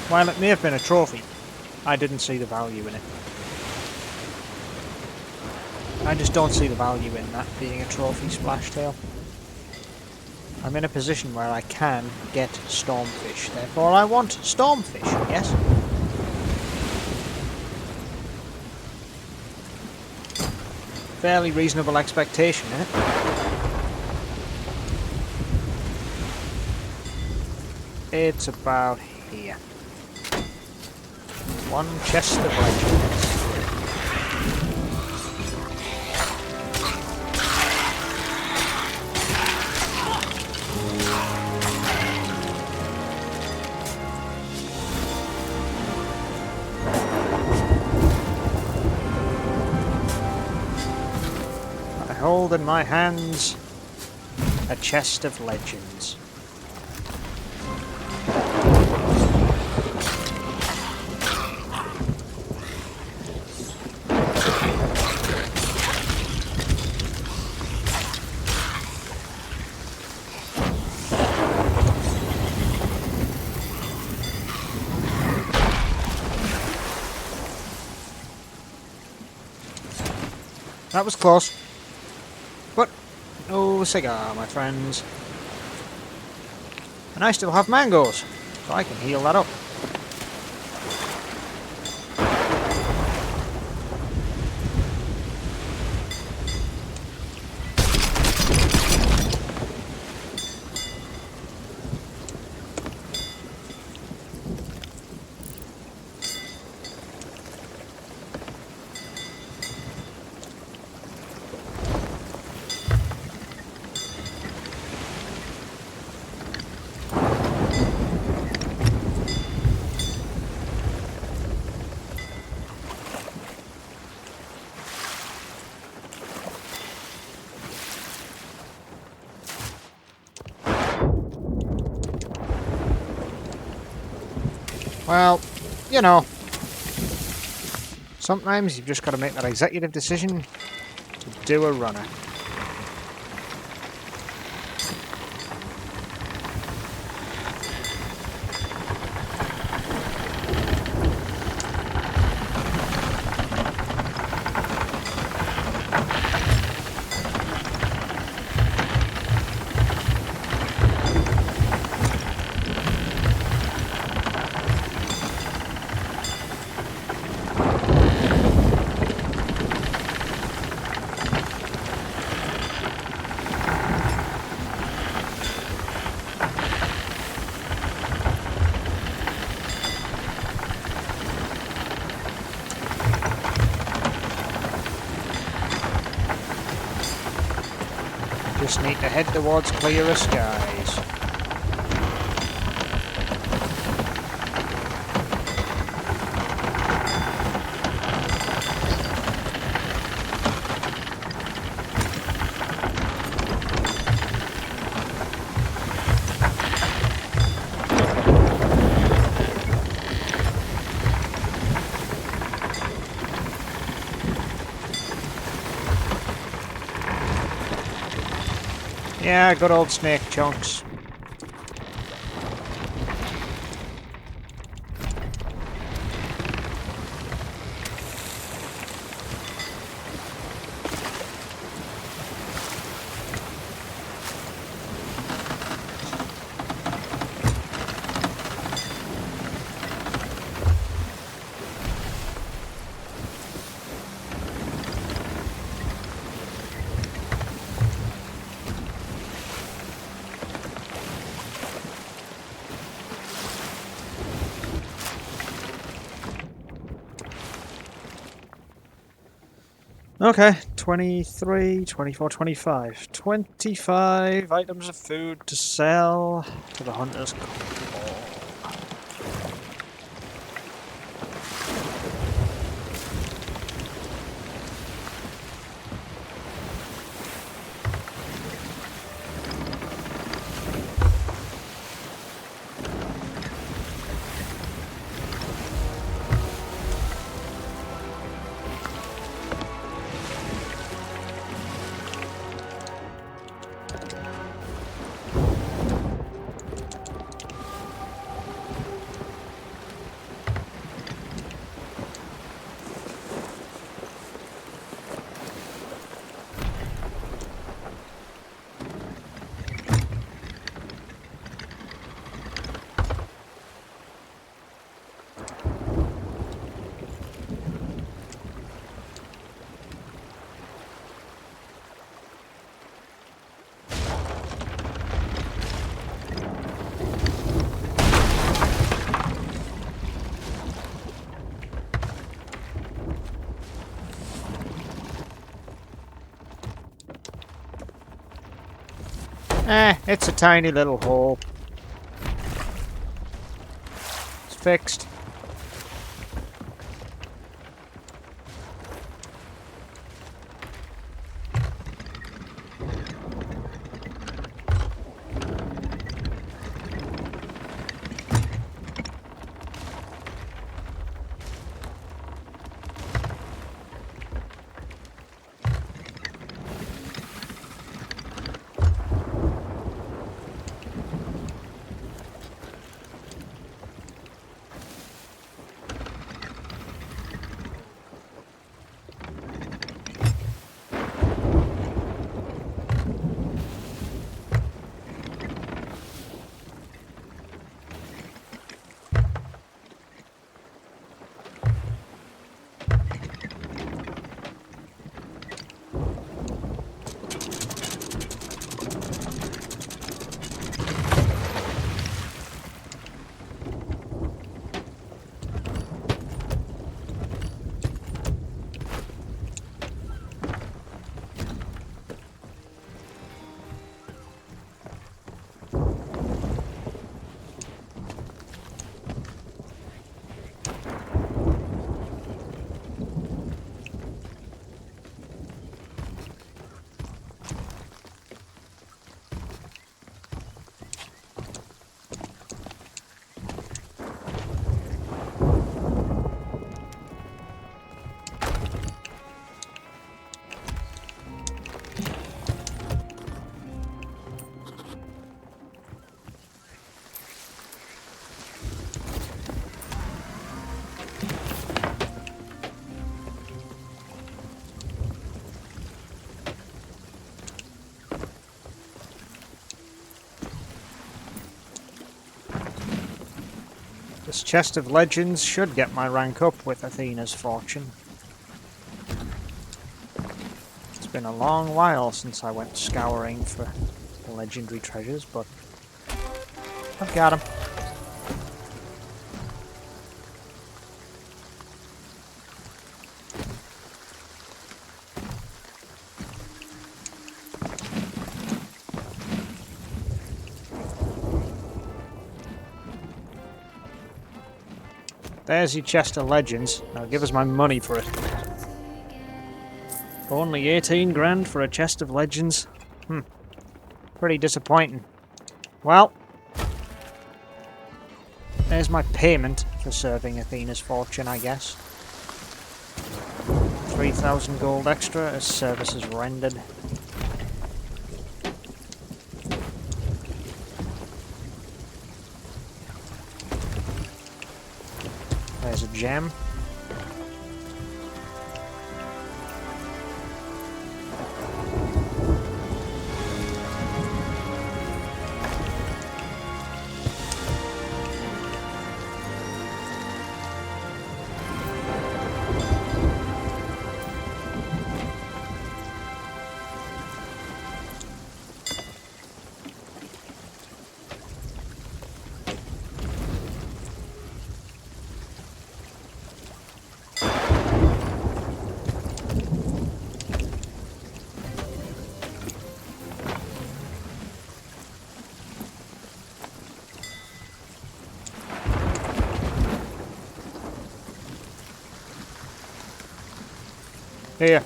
While it may have been a trophy, I didn't see the value in it. I just don't see the value in that being a trophy splashtail. I'm in a position where I can get stormfish, therefore I want stormfish, yes? Fairly reasonable expectation, isn't it? It's about here. One chest of legends. I hold in my hands a chest of legends. That was close. But no cigar, my friends. And I still have mangoes, so I can heal that up. Well, you know, sometimes you've just got to make that executive decision to do a runner. Just need to head towards clearer skies. Yeah, good old snake chunks. Okay, 23, 24, 25. 25 items of food to sell to the Hunter's Call. It's a tiny little hole. It's fixed. This chest of legends should get my rank up with Athena's fortune. It's been a long while since I went scouring for legendary treasures, but I've got them. There's your chest of legends. Now give us my money for it. Only 18 grand for a chest of legends? Pretty disappointing. Well, there's my payment for serving Athena's fortune, I guess. 3,000 gold extra as services rendered. There's a gem. Here.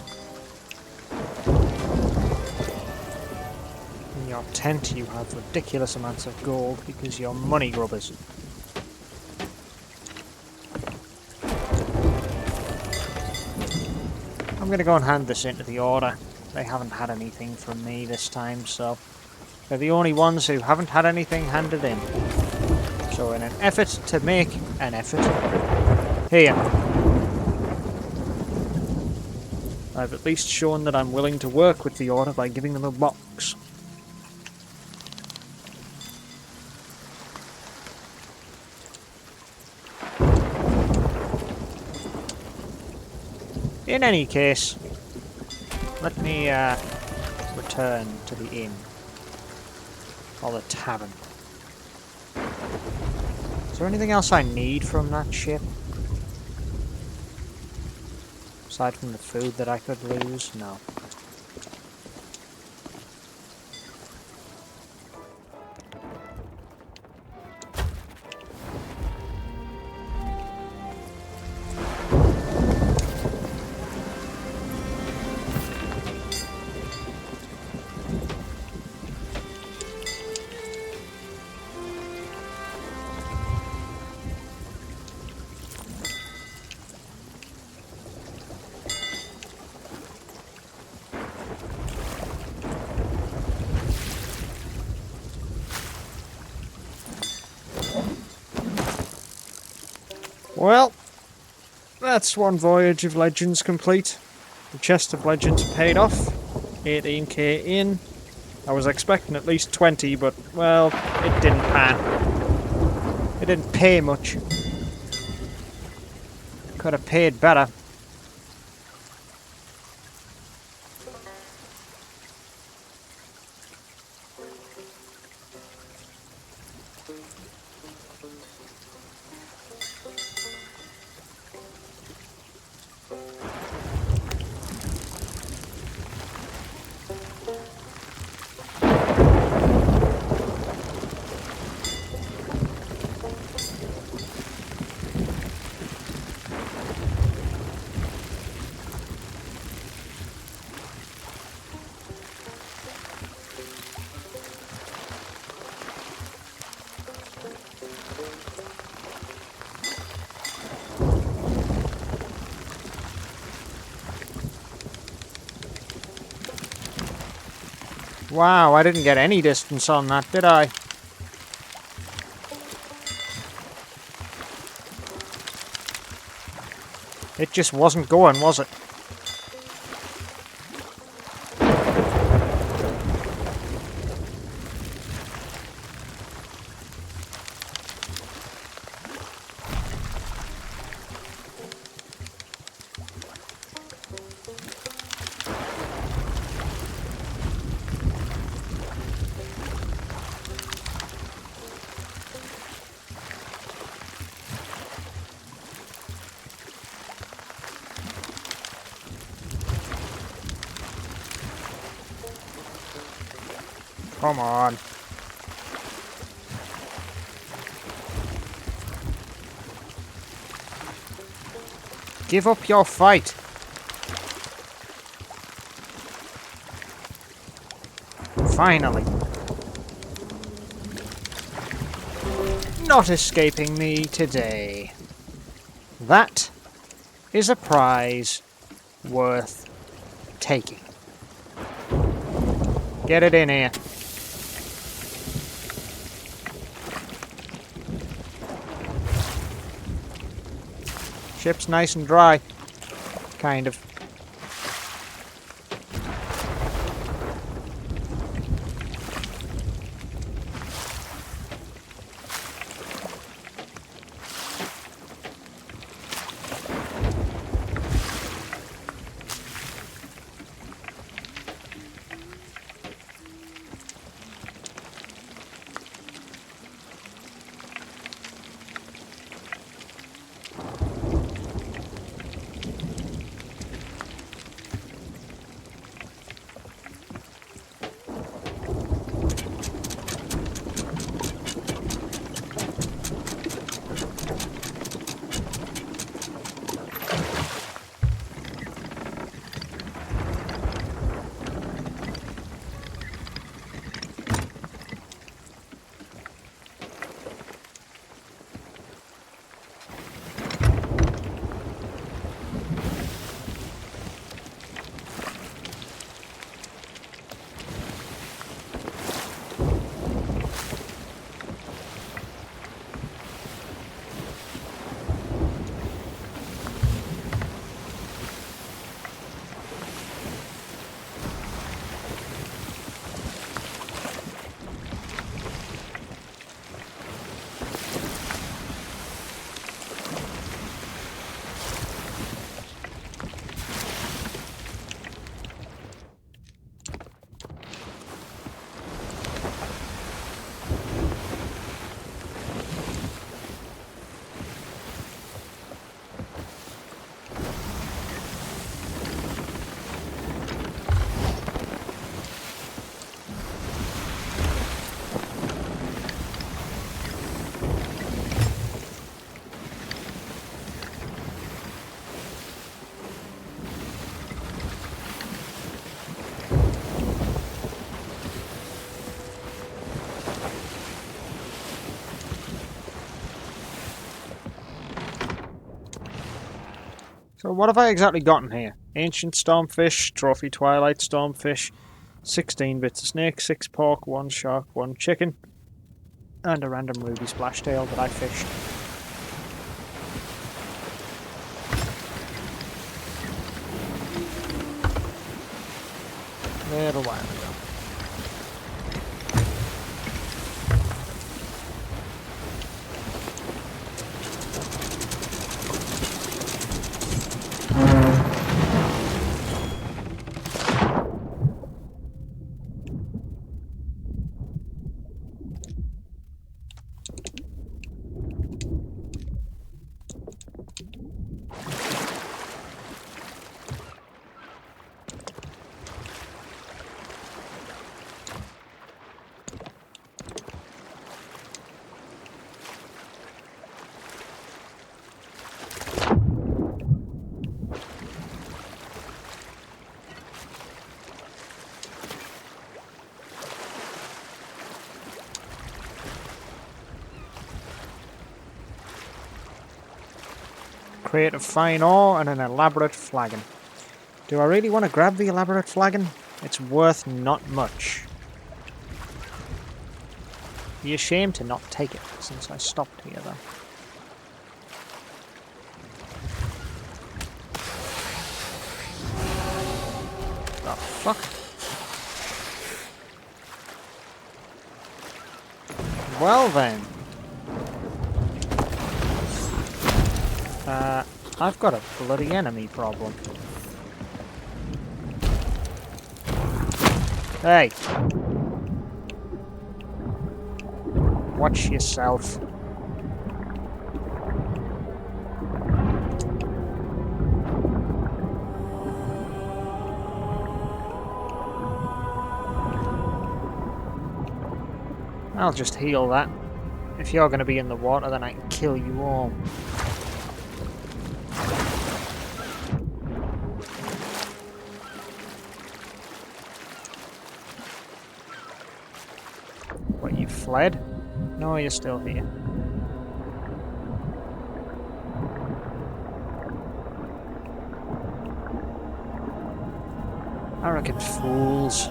In your tent you have ridiculous amounts of gold because you're money grubbers. I'm going to go and hand this into the order. They haven't had anything from me this time, so they're the only ones who haven't had anything handed in. So in an effort to make an effort, here. I've at least shown that I'm willing to work with the order by giving them a box. In any case, let me return to the inn. Or the tavern. Is there anything else I need from that ship? Aside from the food that I could lose? No. Well, that's one voyage of Legends complete. The chest of Legends paid off. 18k in. I was expecting at least 20, but, well, it didn't pan. It didn't pay much. Could have paid better. Wow, I didn't get any distance on that, did I? It just wasn't going, was it? Come on. Give up your fight. Finally. Not escaping me today. That is a prize worth taking. Get it in here. Ship's nice and dry. Kind of. So what have I exactly gotten here? Ancient Stormfish, Trophy Twilight Stormfish, 16 bits of snake, 6 pork, 1 shark, 1 chicken, and a random ruby splashtail that I fished. A little while ago. Create a fine ore and an elaborate flagon. Do I really want to grab the elaborate flagon? It's worth not much. Be ashamed to not take it since I stopped here though. The fuck? Well then. I've got a bloody enemy problem. Hey! Watch yourself. I'll just heal that. If you're going to be in the water, then I can kill you all. What, you fled? No, you're still here. Arrogant fools.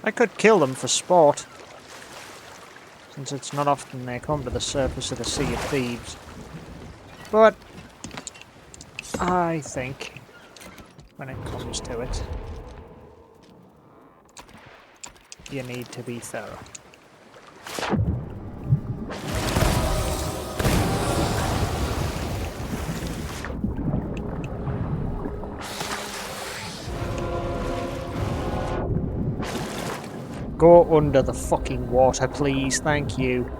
I could kill them for sport, since it's not often they come to the surface of the Sea of Thieves. But I think, when it comes to it, you need to be thorough. Go under the fucking water, please. Thank you.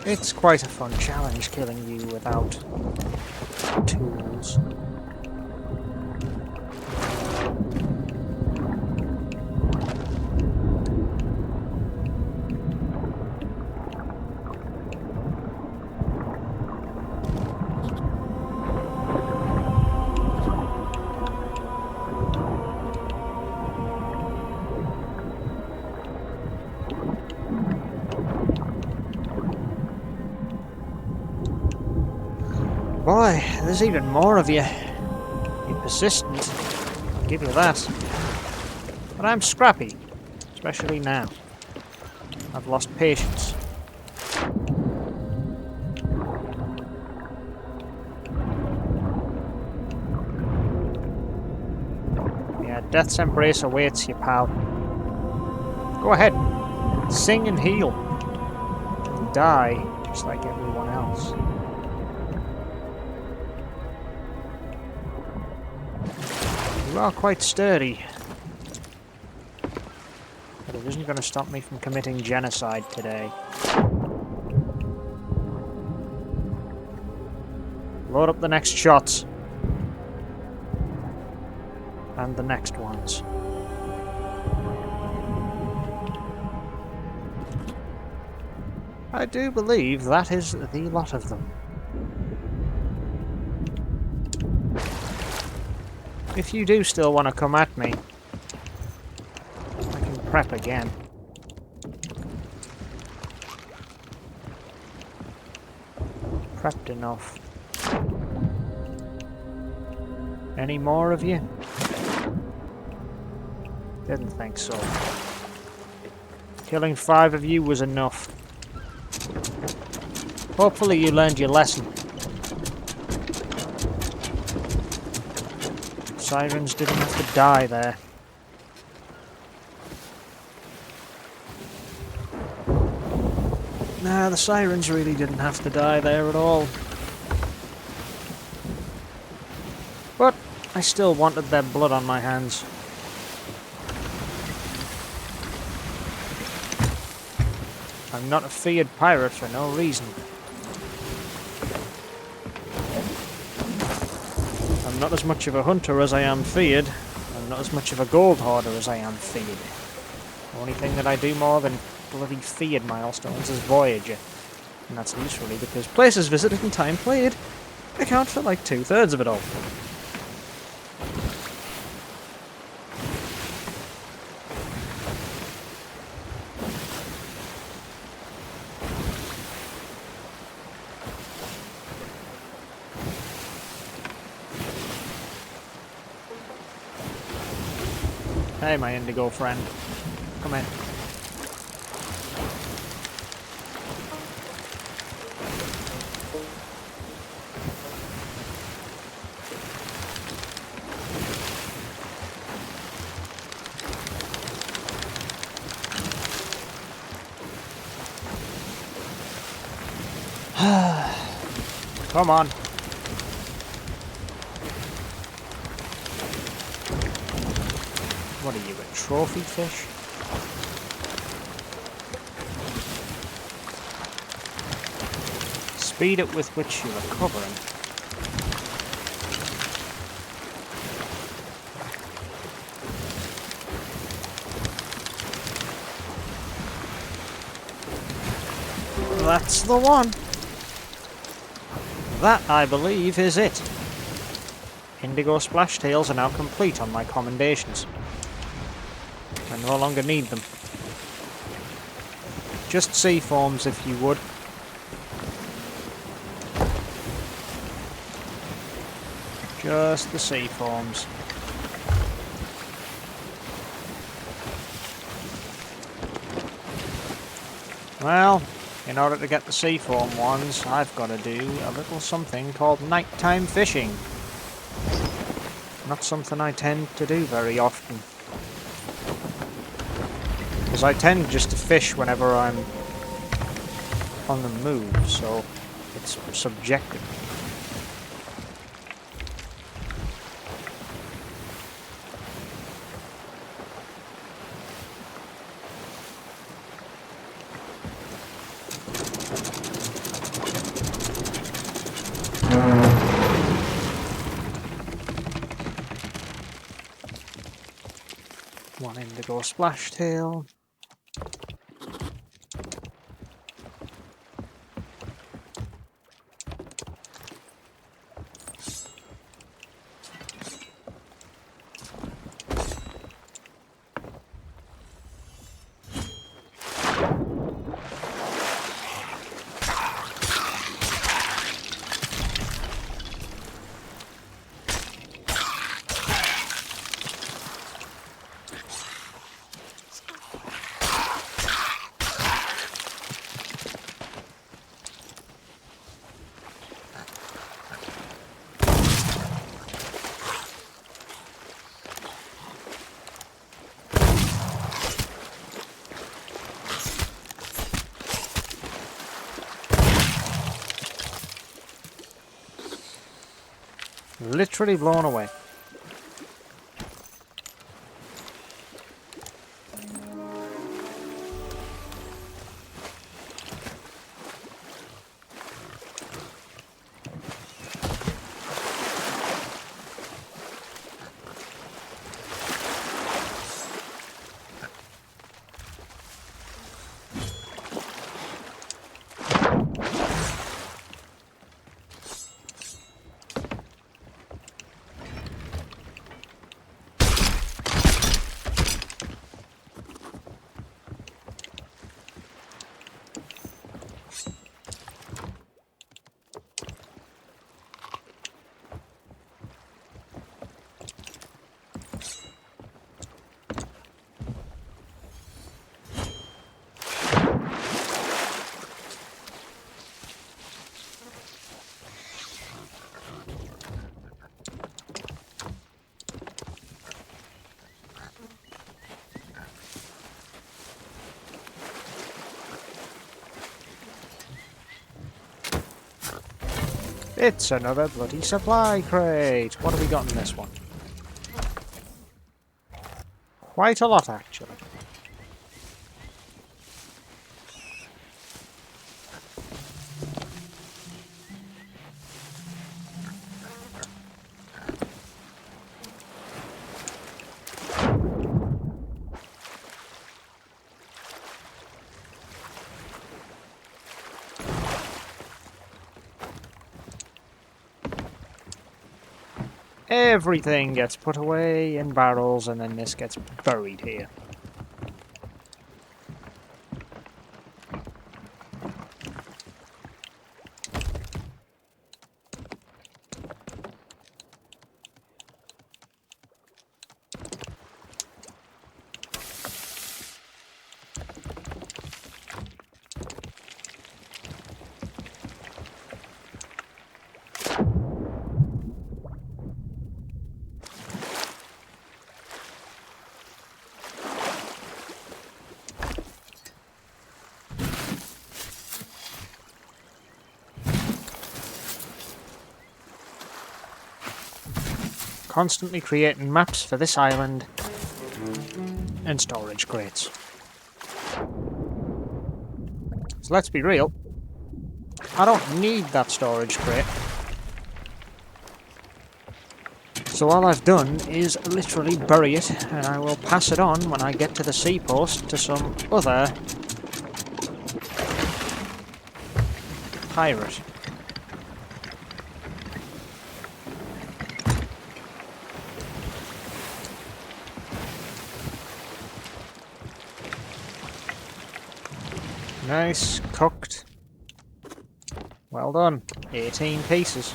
It's quite a fun challenge killing you without tools. Boy, there's even more of you. You're persistent, I'll give you that. But I'm scrappy, especially now. I've lost patience. Yeah, Death's Embrace awaits you, pal. Go ahead, sing and heal. And die, just like everyone else. You are quite sturdy. But it isn't going to stop me from committing genocide today. Load up the next shots. And the next ones. I do believe that is the lot of them. If you do still want to come at me, I can prep again. Prepped enough. Any more of you? Didn't think so. Killing 5 of you was enough. Hopefully you learned your lesson. Sirens didn't have to die there. Nah, the sirens really didn't have to die there at all. But I still wanted their blood on my hands. I'm not a feared pirate for no reason. I'm not as much of a hunter as I am feared. I'm not as much of a gold hoarder as I am feared. The only thing that I do more than bloody feared milestones is Voyager. And that's usefully because places visited and time played account for like 2/3 of it all. Hey, my indigo friend. Come in. Come on. What are you, a trophy fish? Speed at with which you're recovering. That's the one. That, I believe, is it. Indigo splashtails are now complete on my commendations. I no longer need them. Just sea forms if you would. Just the sea forms. Well, in order to get the sea form ones, I've got to do a little something called nighttime fishing. Not something I tend to do very often. Because I tend just to fish whenever I'm on the move, so it's subjective. One indigo splashtail. Literally blown away. It's another bloody supply crate. What have we got in this one? Quite a lot, actually. Everything gets put away in barrels and then this gets buried here. Constantly creating maps for this island and storage crates. So let's be real, I don't need that storage crate. So all I've done is literally bury it, and I will pass it on when I get to the seapost to some other pirate. Nice, cooked. Well done. 18 pieces.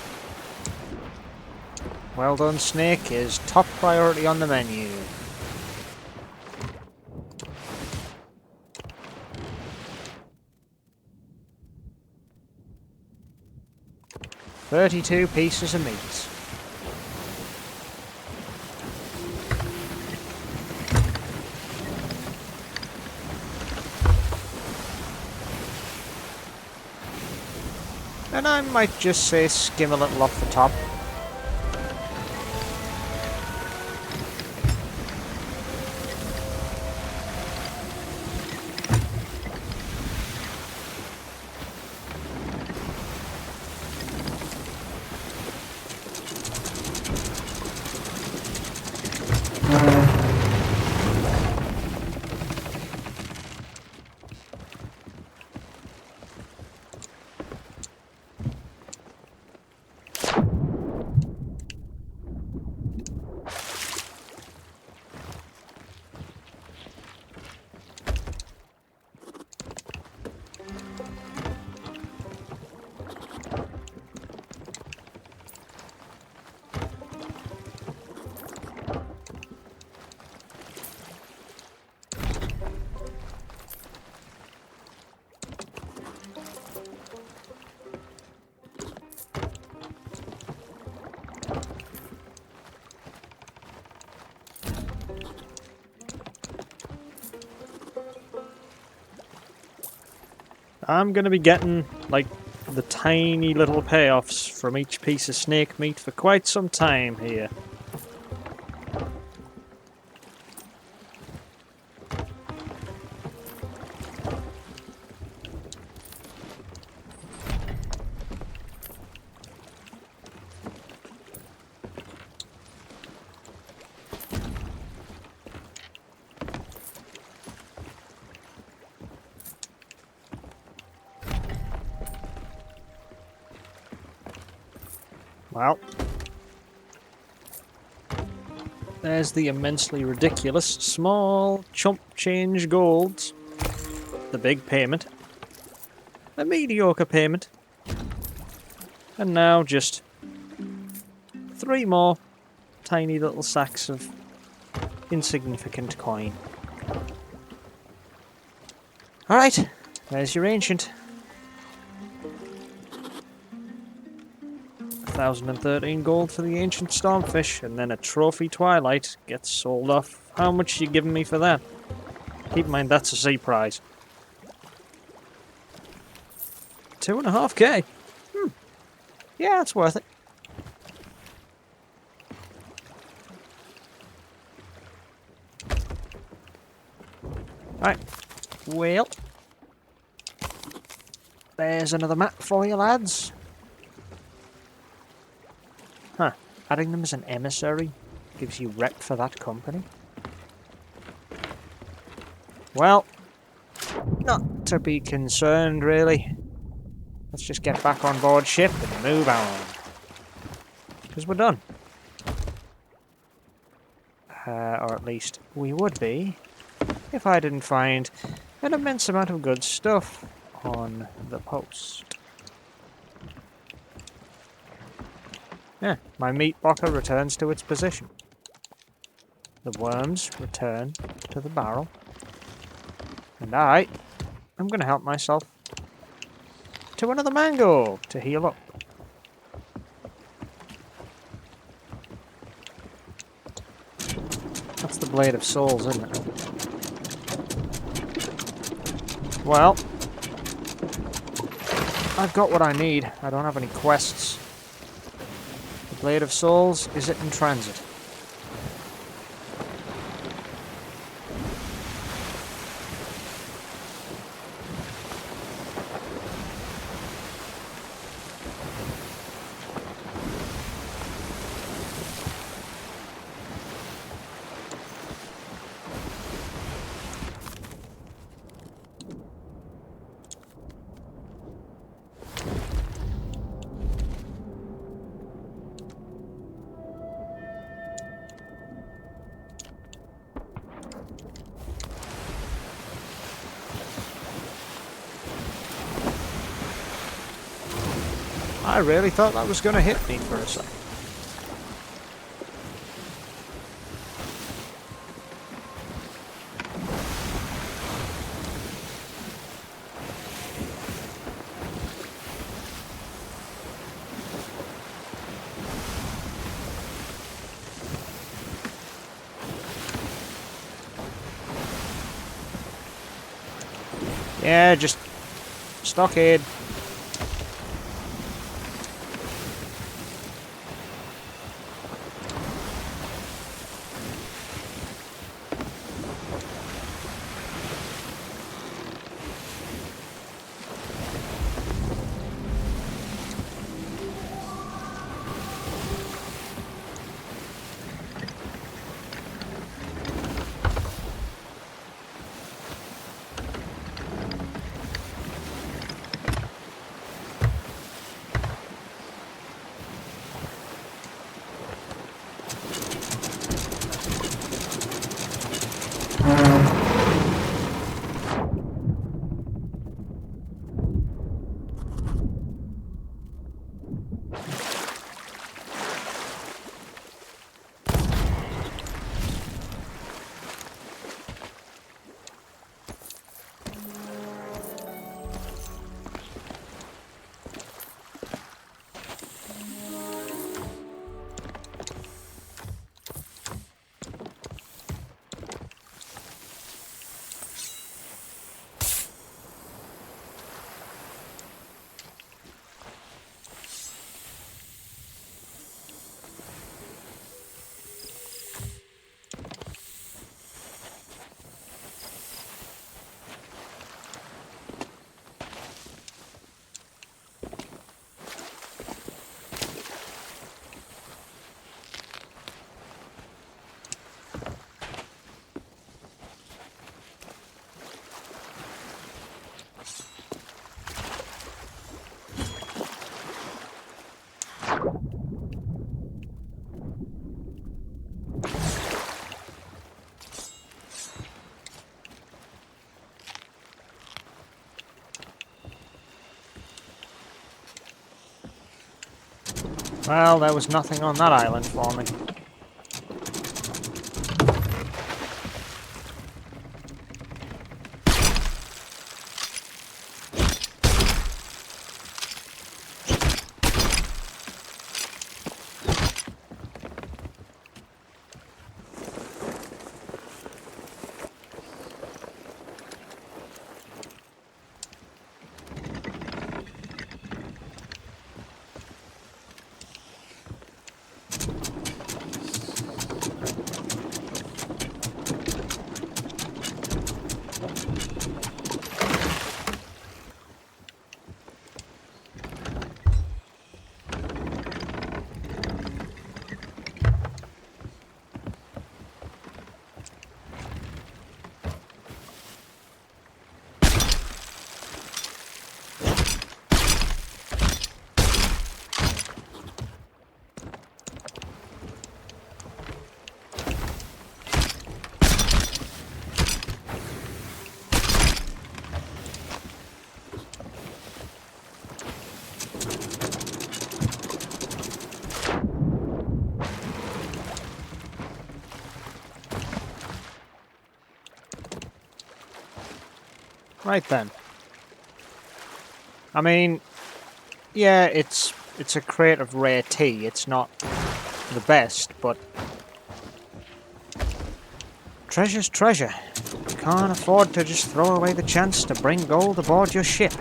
Well done, snake is top priority on the menu. "32 pieces of meat. And I might just say skim a little off the top. I'm going to be getting, like, the tiny little payoffs from each piece of snake meat for quite some time here. Well, there's the immensely ridiculous small chump change golds. The big payment. A mediocre payment. And now just 3 more tiny little sacks of insignificant coin. Alright, there's your ancient. 1,013 gold for the ancient stormfish, and then a trophy twilight gets sold off. How much you giving me for that? Keep in mind that's a sea prize. 2.5k. Yeah, it's worth it. Right. Well, there's another map for you, lads. Huh. Adding them as an emissary gives you rep for that company. Well, not to be concerned, really. Let's just get back on board ship and move on. Because we're done. Or at least we would be if I didn't find an immense amount of good stuff on the post. Yeah, my meat bocker returns to its position. The worms return to the barrel. And I'm going to help myself to another mango to heal up. That's the Blade of Souls, isn't it? Well, I've got what I need. I don't have any quests. The Blade of Souls, is it in transit? I really thought that was going to hit me for a second. Yeah, just stockade. Well, there was nothing on that island for me. Right then. I mean, yeah, it's a crate of rare tea. It's not the best, but treasure's treasure. You can't afford to just throw away the chance to bring gold aboard your ship.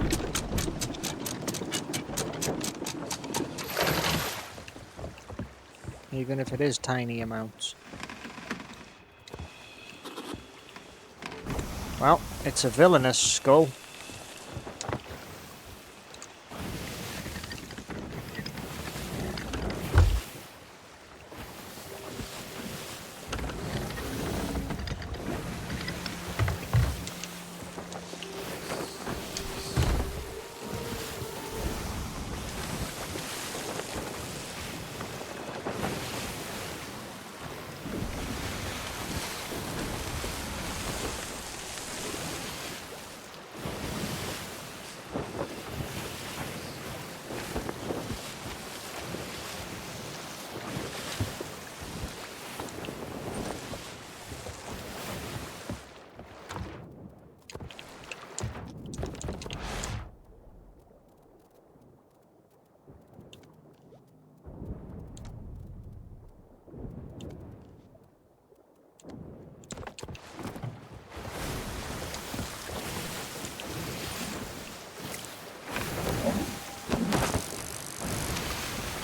Even if it is tiny amounts. Well, it's a villainous skull.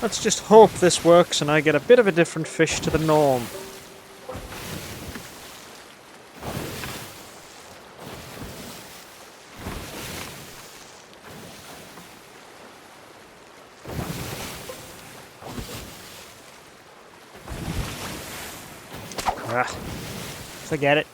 Let's just hope this works and I get a bit of a different fish to the norm. Ah, forget it.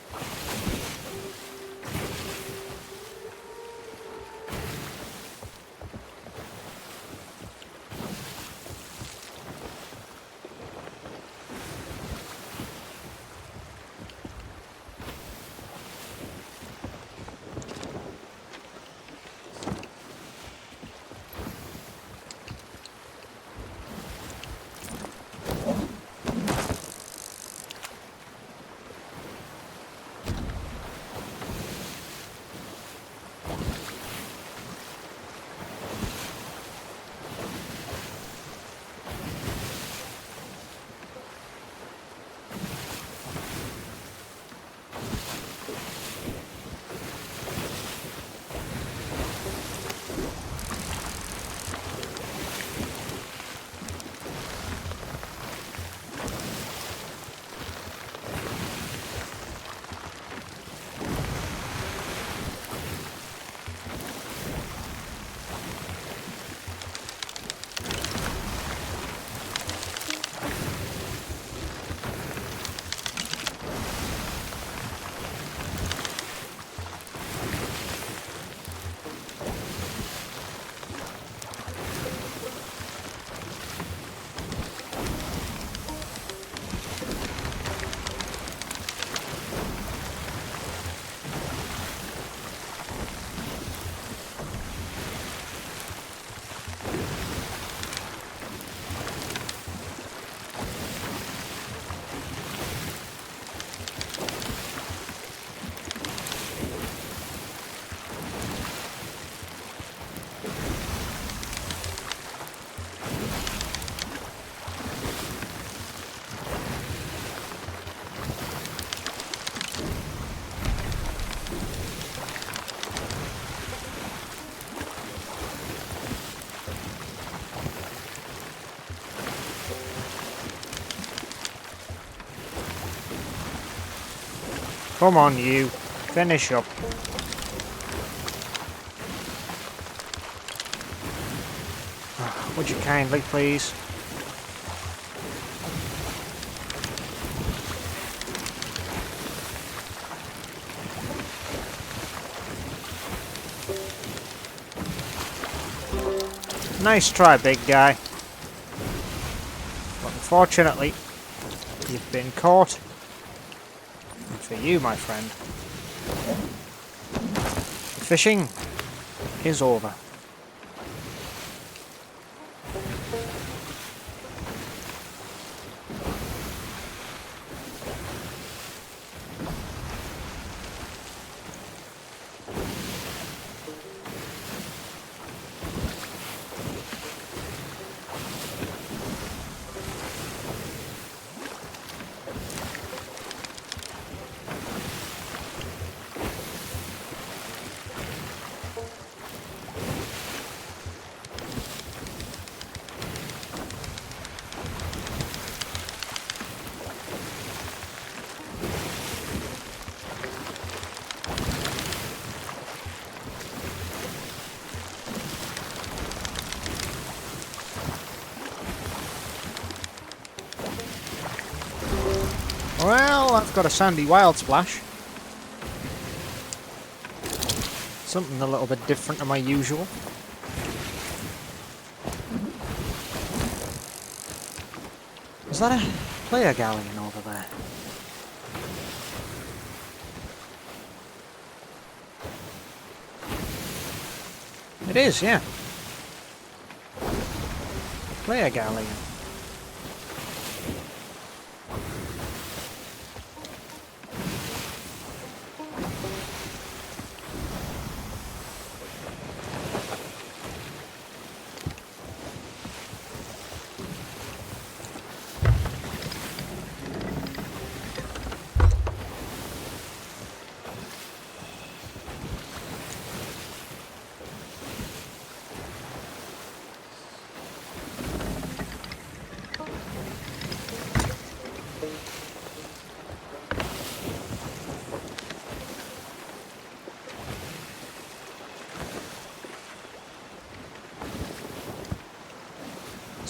Come on, you. Finish up. Would you kindly, please? Nice try, big guy. But unfortunately, you've been caught. And for you, my friend, the fishing is over. Well, I've got a sandy wild splash. Something a little bit different to my usual. Is that a player galleon over there? It is, yeah. Player galleon.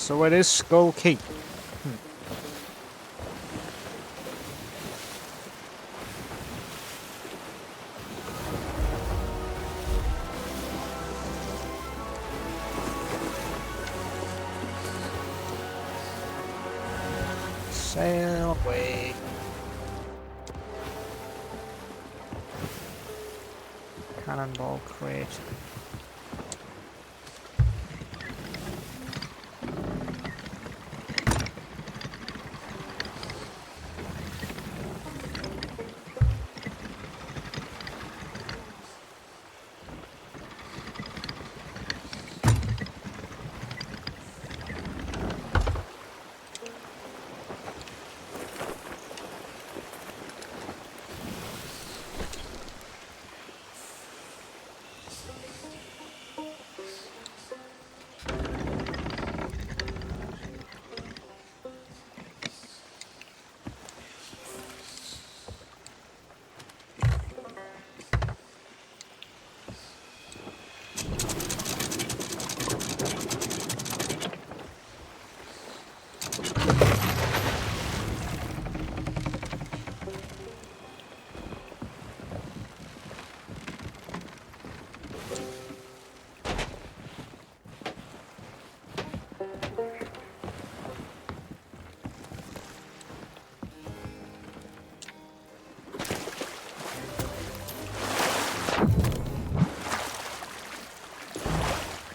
So it is Skull Keep. Sail away. Cannonball crate.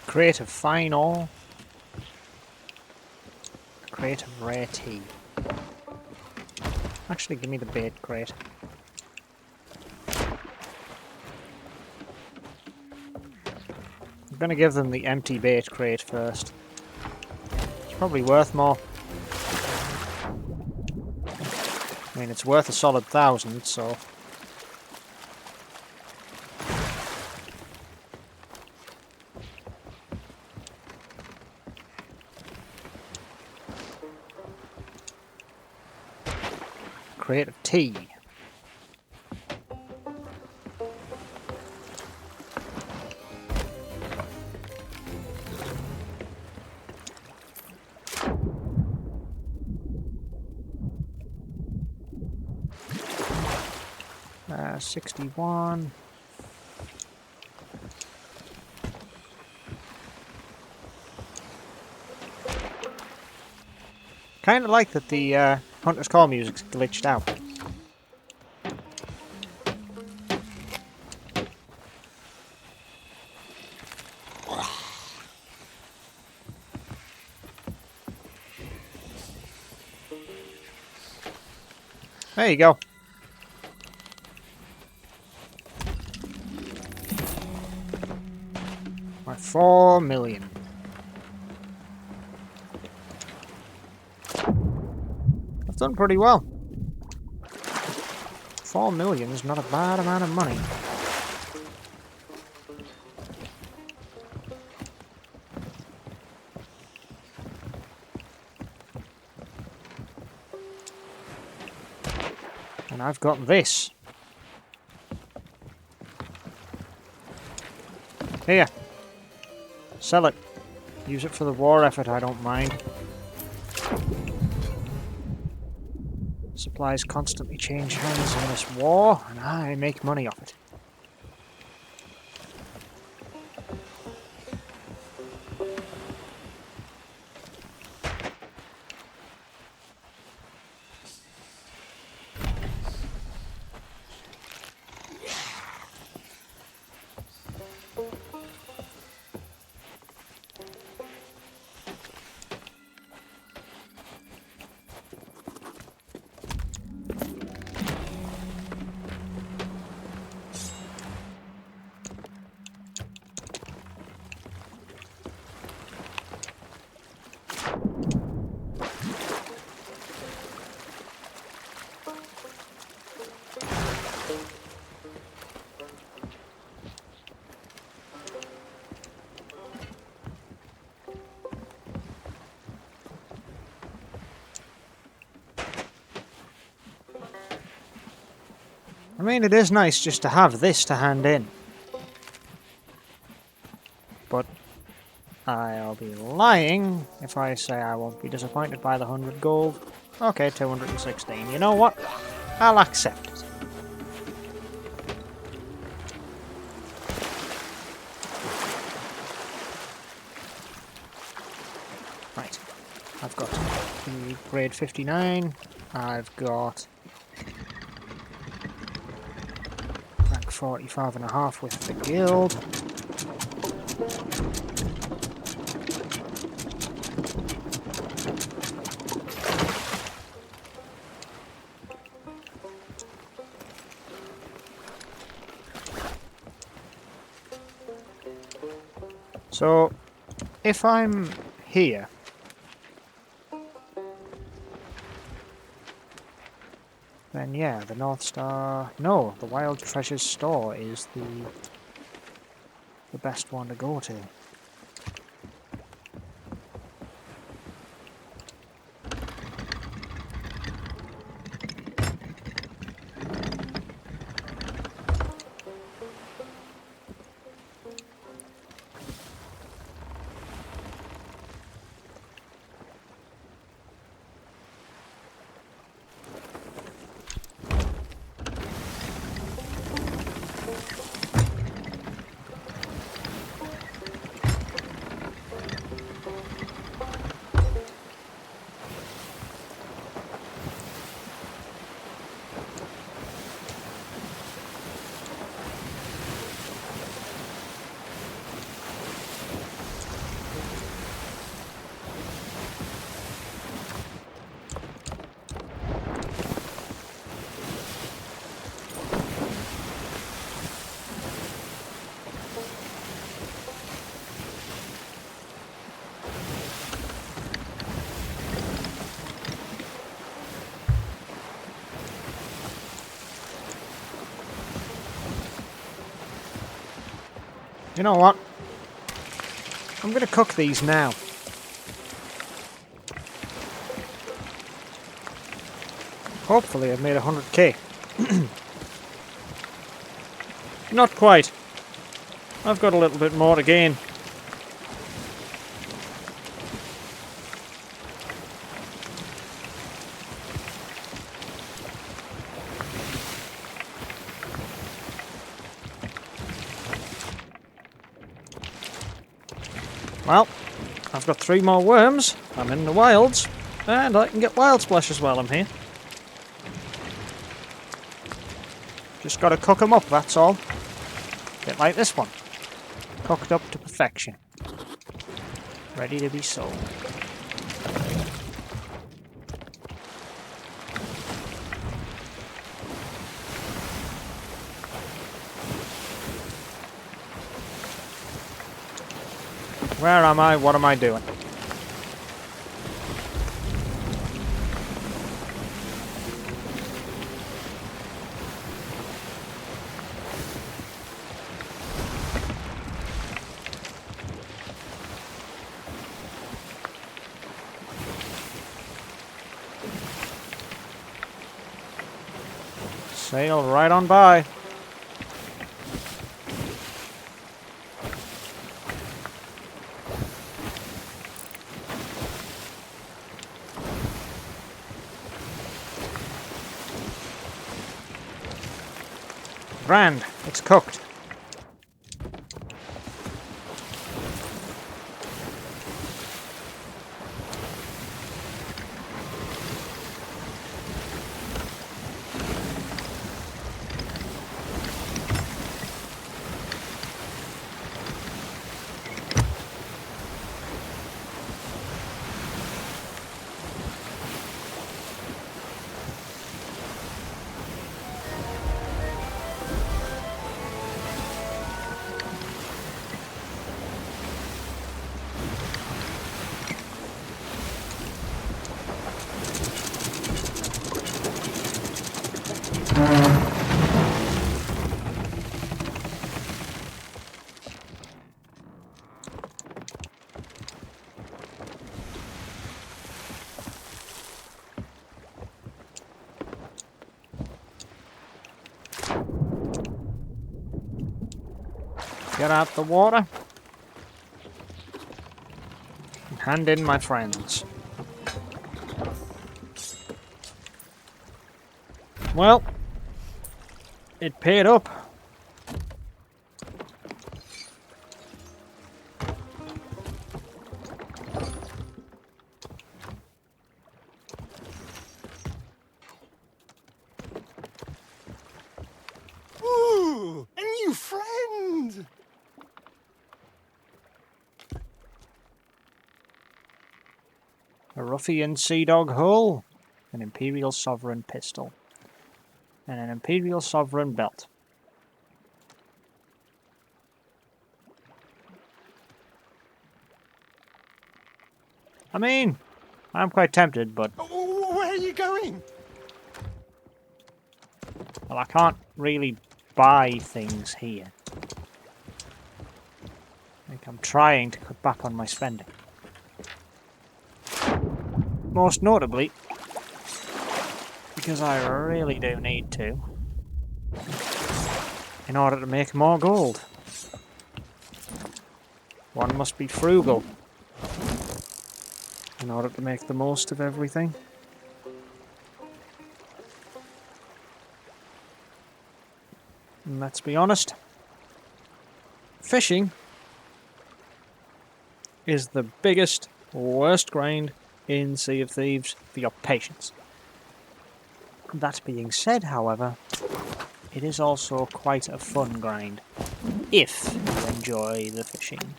Crate of fine ore. Crate of rare tea. Actually, give me the bait crate. I'm gonna give them the empty bait crate first. It's probably worth more. I mean, it's worth a solid 1,000, so... Crate of tea. Uh, 61. Kind of like that the Hunter's Call music's glitched out. There you go. My 4 million. I've done pretty well. 4 million is not a bad amount of money. And I've got this. Here. Sell it. Use it for the war effort, I don't mind. Supplies constantly change hands in this war, and I make money off it. I mean, it is nice just to have this to hand in. But I'll be lying if I say I won't be disappointed by the 100 gold. Okay, 216. You know what? I'll accept it. Right. I've got the grade 59. I've got rank 45.5 with the guild. So, if I'm here, then yeah, the North Star... No, the Wild Treasures store is the best one to go to. You know what? I'm going to cook these now. Hopefully I've made 100k. Not quite. I've got a little bit more to gain. Well, I've got 3 more worms. I'm in the wilds. And I can get wild splashes while I'm here. Just gotta cook them up, that's all. Bit like this one. Cooked up to perfection. Ready to be sold. Where am I? What am I doing? Sail right on by. Grand. It's cooked. Get out the water. And hand in my friends. Well, it paid up. Ooh, a new friend! A ruffian sea dog hull, an Imperial Sovereign pistol, and an Imperial Sovereign belt. I mean, I'm quite tempted, but Where are you going? well, I can't really buy things here. Like, I'm trying to cut back on my spending. Most notably, because I really do need to, in order to make more gold. One must be frugal in order to make the most of everything. And let's be honest, fishing is the biggest, worst grind in Sea of Thieves for your patience. That being said, however, it is also quite a fun grind, if you enjoy the fishing.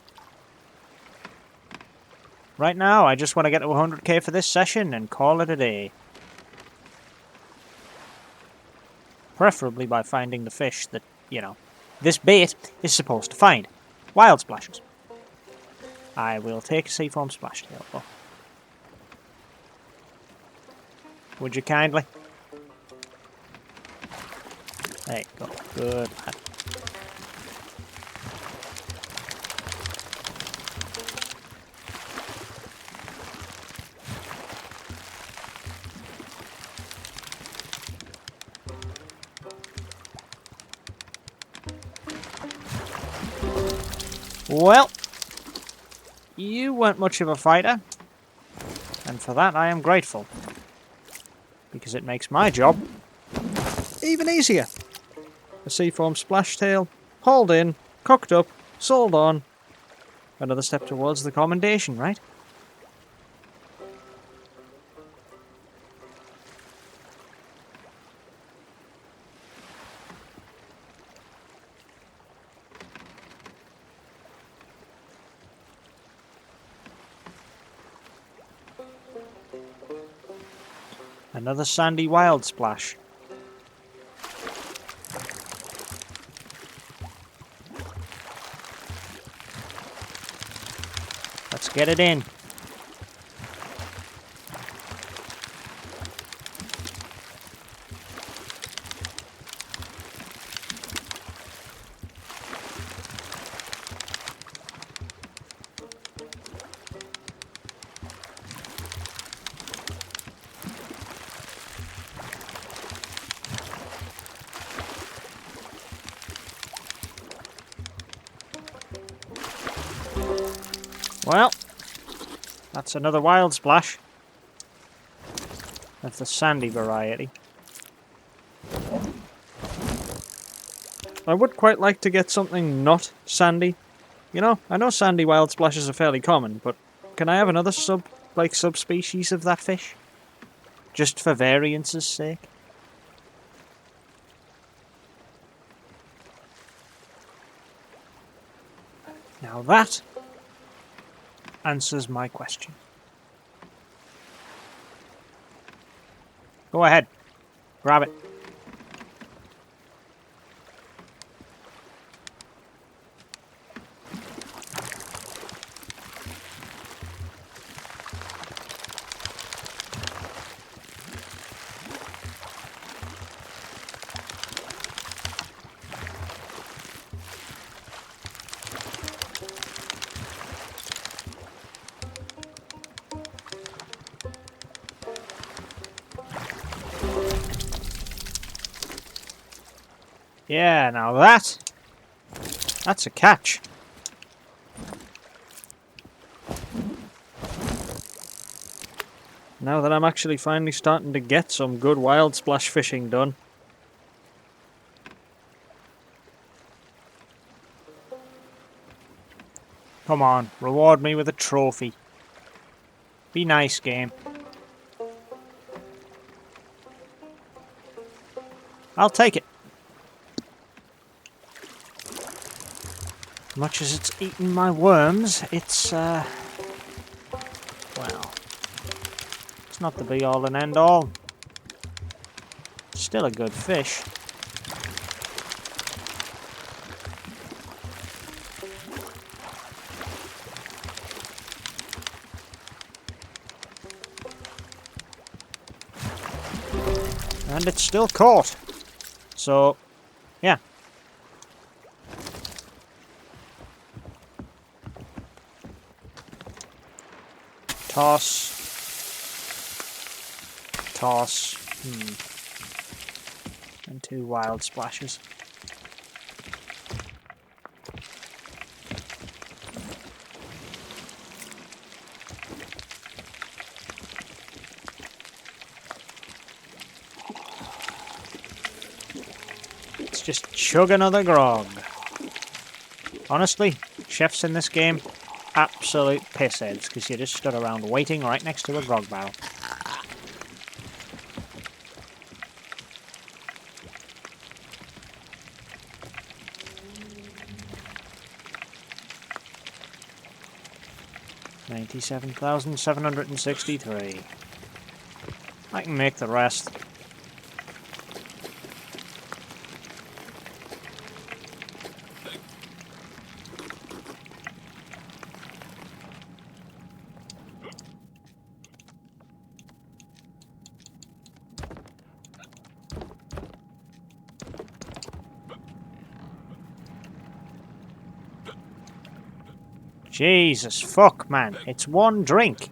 Right now, I just want to get to 100k for this session and call it a day. Preferably by finding the fish that, you know, this bait is supposed to find. Wild splashes. I will take a seafoam splash tail, though. Would you kindly? There you go. Good lad. Well, you weren't much of a fighter, and for that I am grateful, because it makes my job even easier. A seafoam splash tail, hauled in, cooked up, sold on. Another step towards the commendation, right? Another sandy wild splash. Let's get it in. Well, that's another wild splash. That's the sandy variety. I would quite like to get something not sandy. You know, I know sandy wild splashes are fairly common, but can I have another subspecies of that fish? Just for variance's sake? Now that answers my question. Go ahead. Grab it. Yeah, now that's a catch. Now that I'm actually finally starting to get some good wild splash fishing done. Come on, reward me with a trophy. Be nice, game. I'll take it. Much as it's eaten my worms, it's, well, it's not the be-all and end-all. Still a good fish. And it's still caught. So, yeah. Toss. Toss. And 2 wild splashes. Let's just chug another grog. Honestly, chefs in this game, absolute pissheads, because you just stood around waiting right next to a grog barrel. $97,763. I can make the rest. Jesus fuck, man. It's one drink.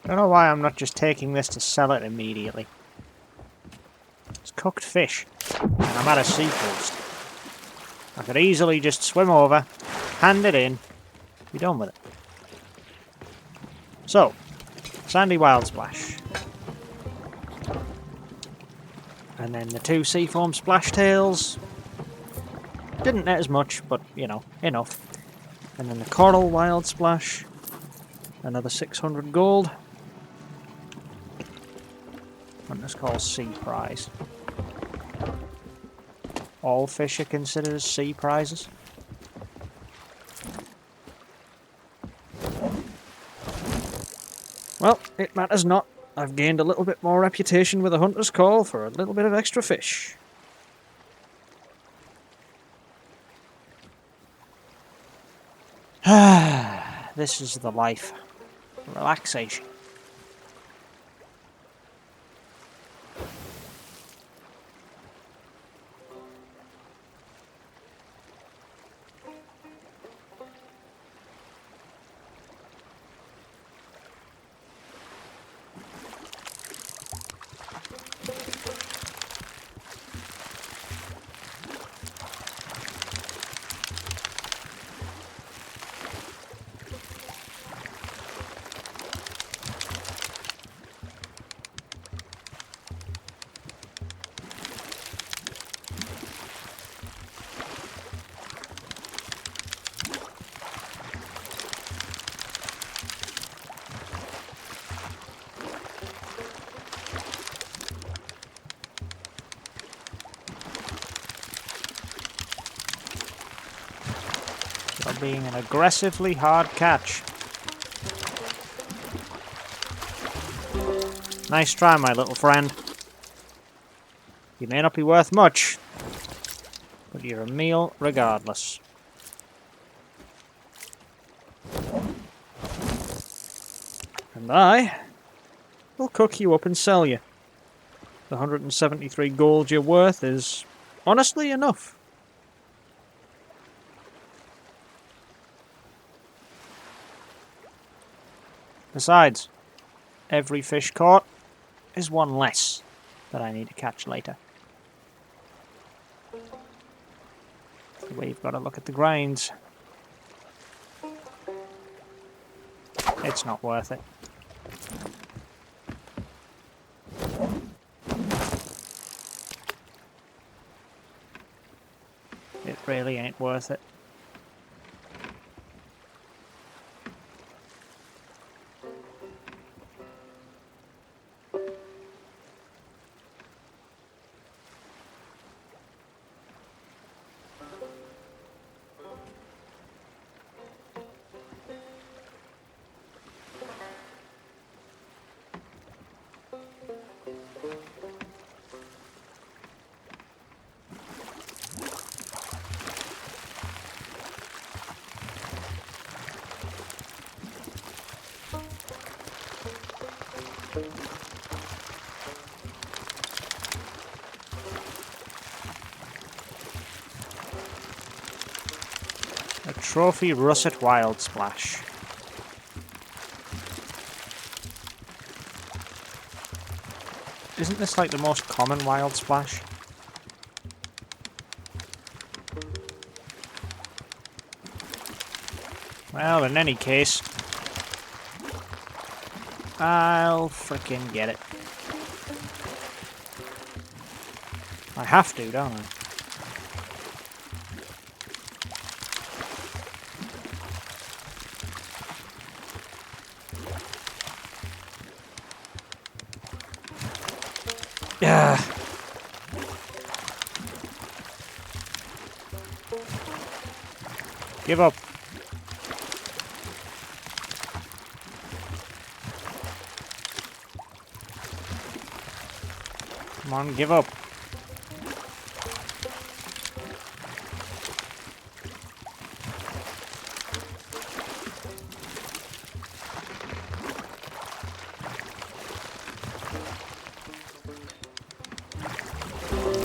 I don't know why I'm not just taking this to sell it immediately. It's cooked fish, and I'm at a seacoast. I could easily just swim over, hand it in, be done with it. So, sandy wild splash. And then the 2 seafoam splash tails. Didn't net as much, but, you know, enough. And then the coral wild splash. Another 600 gold. And this called sea prize. All fish are considered as sea prizes. Well, it matters not. I've gained a little bit more reputation with a hunter's call for a little bit of extra fish. This is the life. Relaxation. You're being an aggressively hard catch. Nice try, my little friend. You may not be worth much, but you're a meal regardless. And I will cook you up and sell you. The 173 gold you're worth is honestly enough. Besides, every fish caught is one less that I need to catch later. The way you've got to look at the grinds. It's not worth it. It really ain't worth it. A trophy russet wild splash. Isn't this like the most common wild splash? Well, in any case, I'll frickin' get it. I have to, don't I? Yeah. Give up. Come on, give up.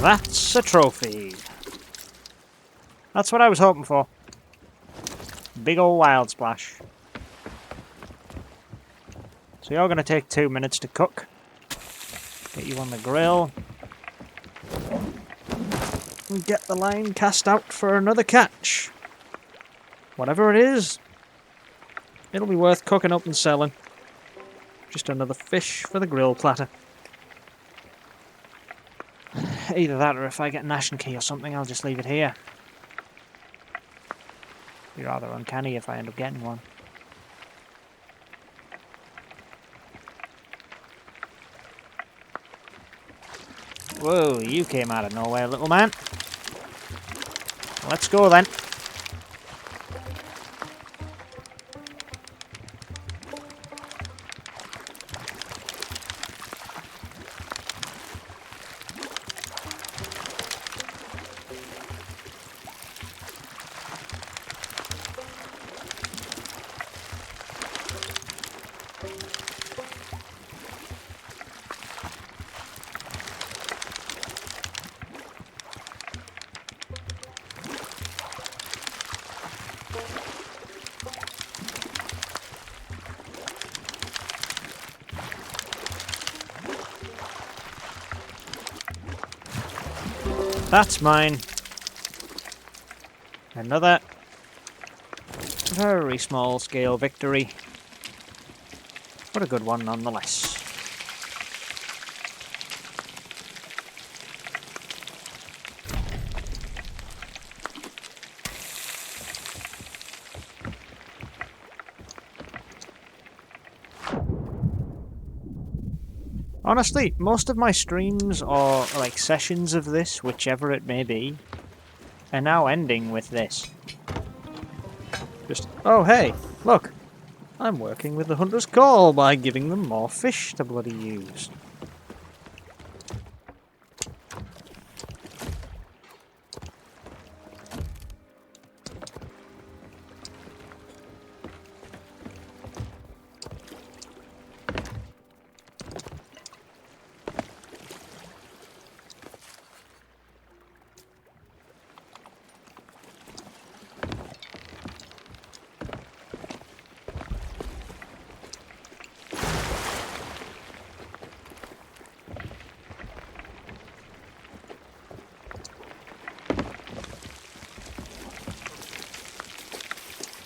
That's a trophy. That's what I was hoping for. Big ol' wild splash. So you're going to take 2 minutes to cook. Get you on the grill. And get the line cast out for another catch. Whatever it is, it'll be worth cooking up and selling. Just another fish for the grill platter. Either that, or if I get an ashen key or something, I'll just leave it here. Be rather uncanny if I end up getting one. Whoa, you came out of nowhere, little man. Let's go then. That's mine. Another very small scale victory. But a good one nonetheless. Honestly, most of my streams or like sessions of this, whichever it may be, are now ending with this. Just, oh hey, look, I'm working with the Hunter's Call by giving them more fish to bloody use.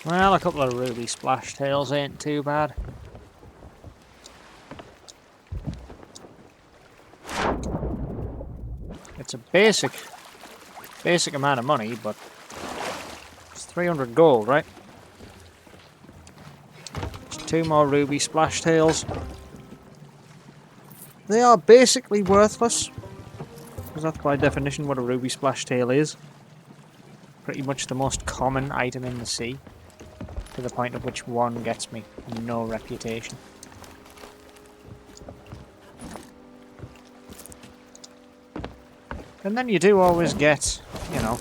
Well, a couple of ruby splash tails ain't too bad. It's a basic amount of money, but it's 300 gold, right? Just 2 more ruby splash tails. They are basically worthless, because that's by definition what a ruby splash tail is. Pretty much the most common item in the sea, to the point at which one gets me no reputation. And then you do always get, you know,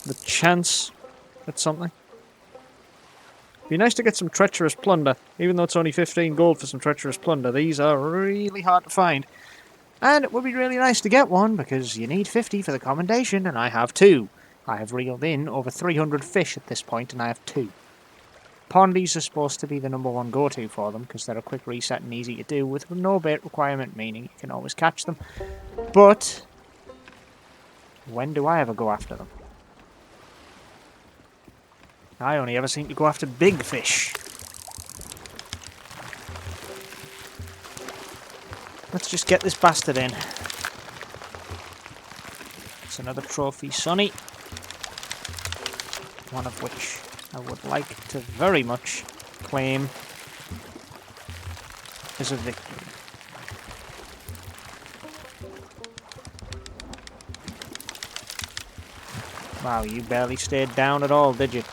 the chance at something. Be nice to get some treacherous plunder, even though it's only 15 gold for some treacherous plunder. These are really hard to find. And it would be really nice to get one, because you need 50 for the commendation, and I have 2. I have reeled in over 300 fish at this point, and I have 2. Pondies are supposed to be the #1 go-to for them, because they're a quick reset and easy to do, with no bait requirement, meaning you can always catch them. But when do I ever go after them? I only ever seem to go after big fish. Let's just get this bastard in. It's another trophy Sonny. One of which I would like to very much claim as a victory. Wow, you barely stayed down at all, did you?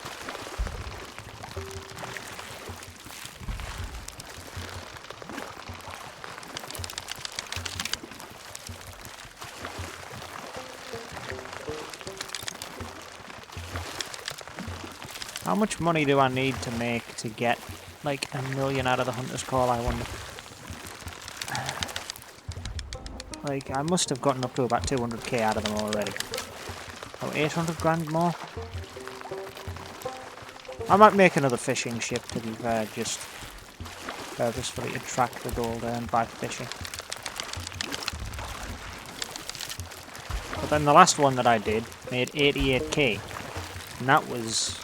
How much money do I need to make to get like 1 million out of the Hunter's Call, I wonder? Like, I must have gotten up to about 200k out of them already. Oh, 800 grand more? I might make another fishing ship, to be fair, just purposefully to track the gold earned by fishing. But then the last one that I did made 88k, and that was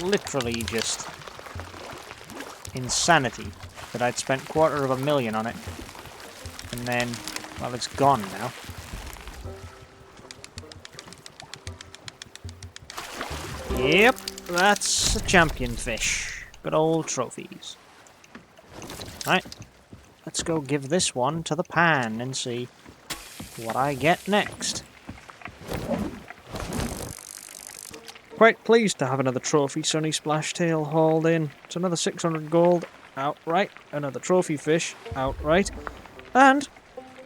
literally just insanity that I'd spent $250,000 on it, and then, well, it's gone now. Yep, that's a champion fish. Good old trophies. Right, let's go give this one to the pan and see what I get next. Quite pleased to have another trophy Sunny Splashtail hauled in. It's another 600 gold outright, another trophy fish outright, and,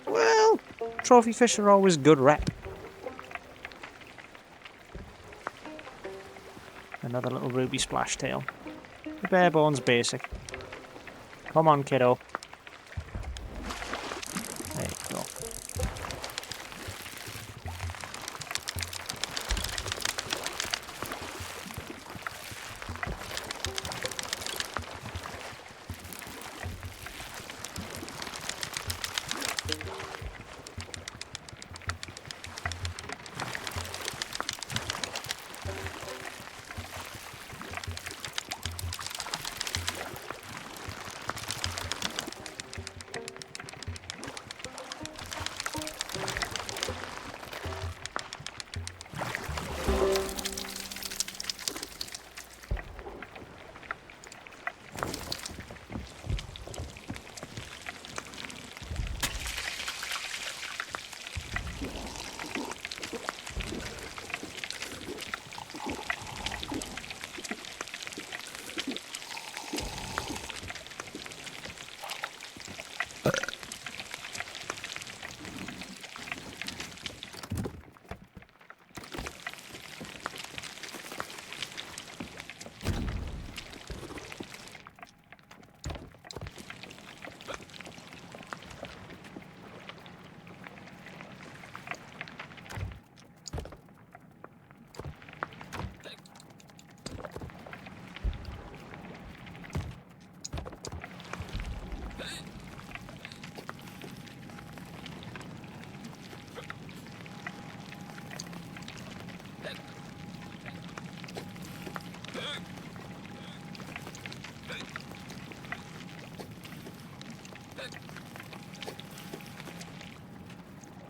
well, trophy fish are always good rep. Another little ruby splashtail. The bare bones basic. Come on, kiddo. There you go.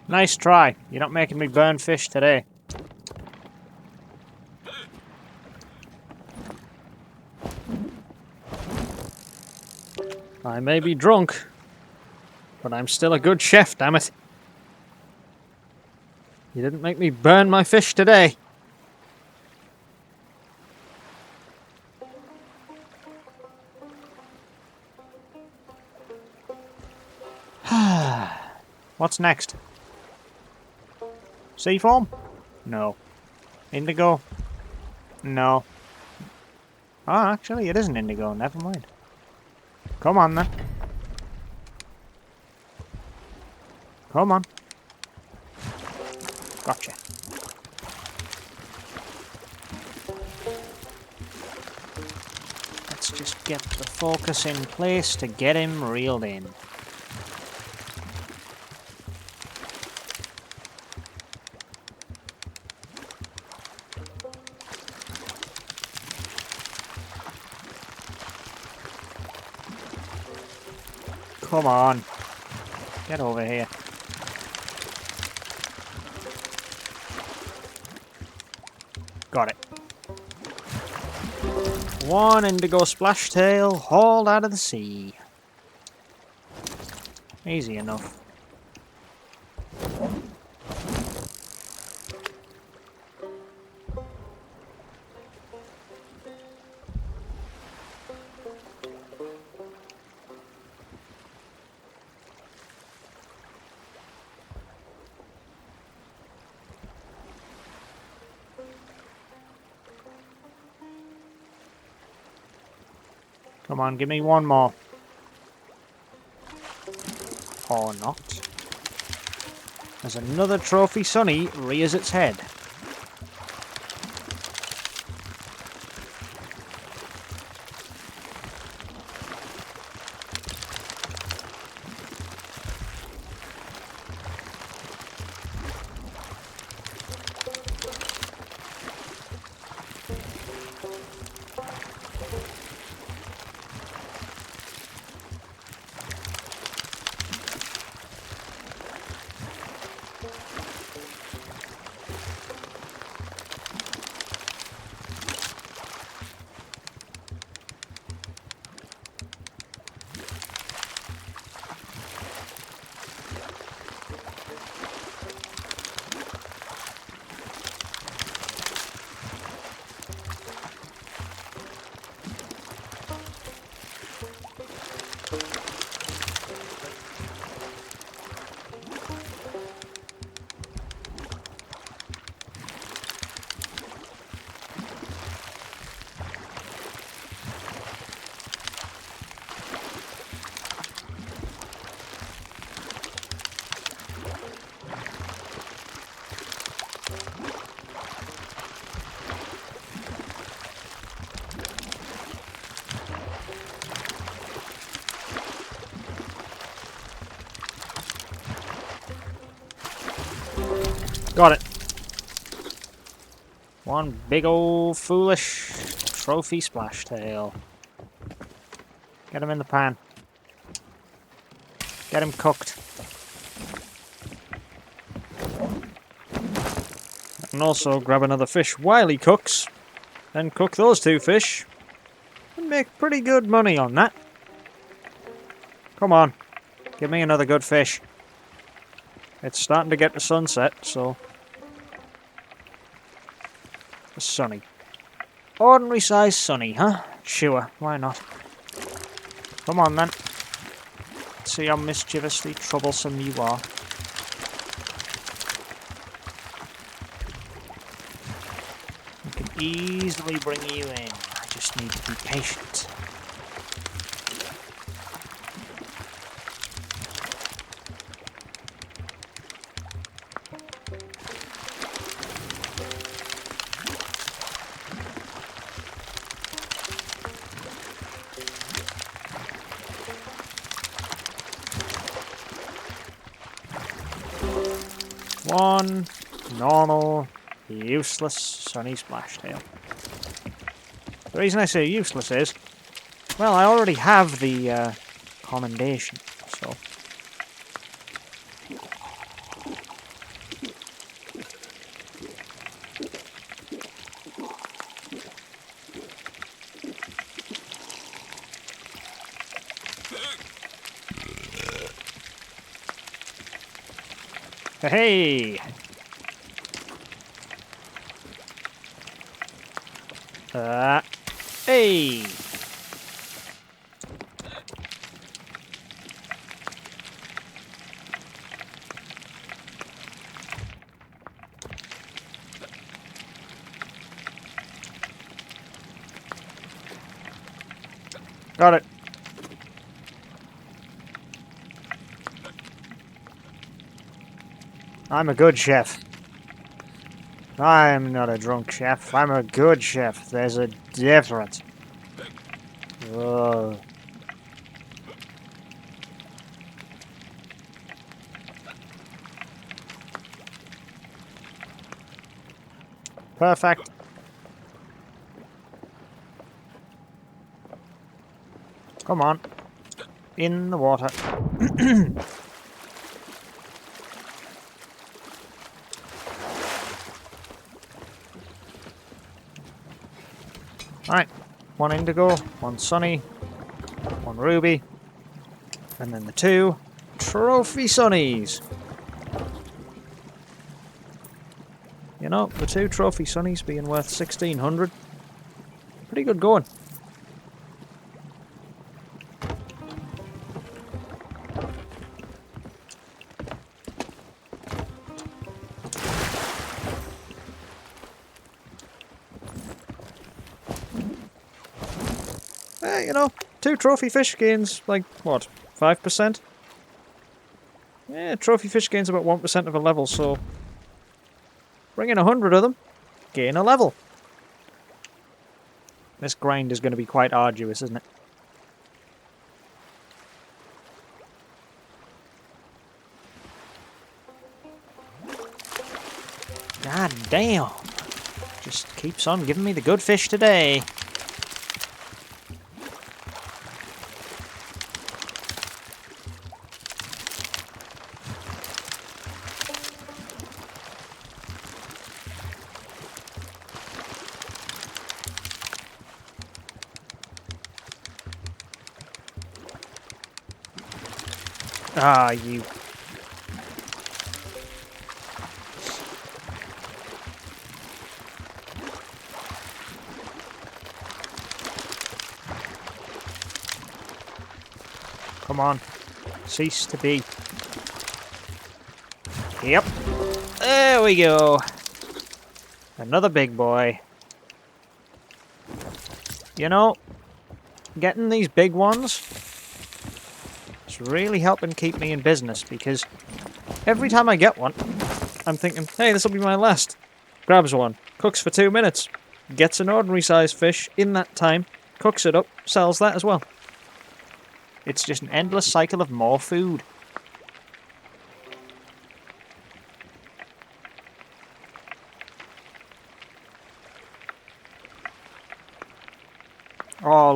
Nice try. You're not making me burn fish today. I may be drunk, but I'm still a good chef, damn it. You didn't make me burn my fish today. What's next? Seafoam? No. Indigo? No. Oh, actually, it isn't indigo. Never mind. Come on, then. Come on. Gotcha. Let's just get the focus in place to get him reeled in. Come on. Get over here. Got it. One indigo splash tail hauled out of the sea. Easy enough. Come on, give me one more. Or not. As another trophy sunny rears its head. Got it. One big old foolish trophy splash tail. Get him in the pan. Get him cooked. And also grab another fish while he cooks. Then cook those two fish. And make pretty good money on that. Come on. Give me another good fish. It's starting to get to sunset, so... A sunny. Ordinary size sunny, huh? Sure, why not? Come on then. Let's see how mischievously troublesome you are. I can easily bring you in. I just need to be patient. One normal, useless sunny splashtail. The reason I say useless is, well, I already have the commendation, so... Hey! Hey! Got it. I'm a good chef. I'm not a drunk chef. I'm a good chef. There's a difference. Ugh. Perfect. Come on. In the water. Alright, one indigo, one sunny, one ruby, and then the two trophy sunnies. You know, the two trophy sunnies being worth 1,600. Pretty good going. You know, two trophy fish gains, like, what, 5%? Yeah, trophy fish gains about 1% of a level, so... Bring in 100 of them, gain a level. This grind is going to be quite arduous, isn't it? God damn. Just keeps on giving me the good fish today. Ah, you... Come on. Cease to be. Yep. There we go. Another big boy. You know, getting these big ones... It's really helping keep me in business, because every time I get one, I'm thinking, hey, this will be my last. Grabs one, cooks for 2 minutes, gets an ordinary sized fish in that time, cooks it up, sells that as well. It's just an endless cycle of more food.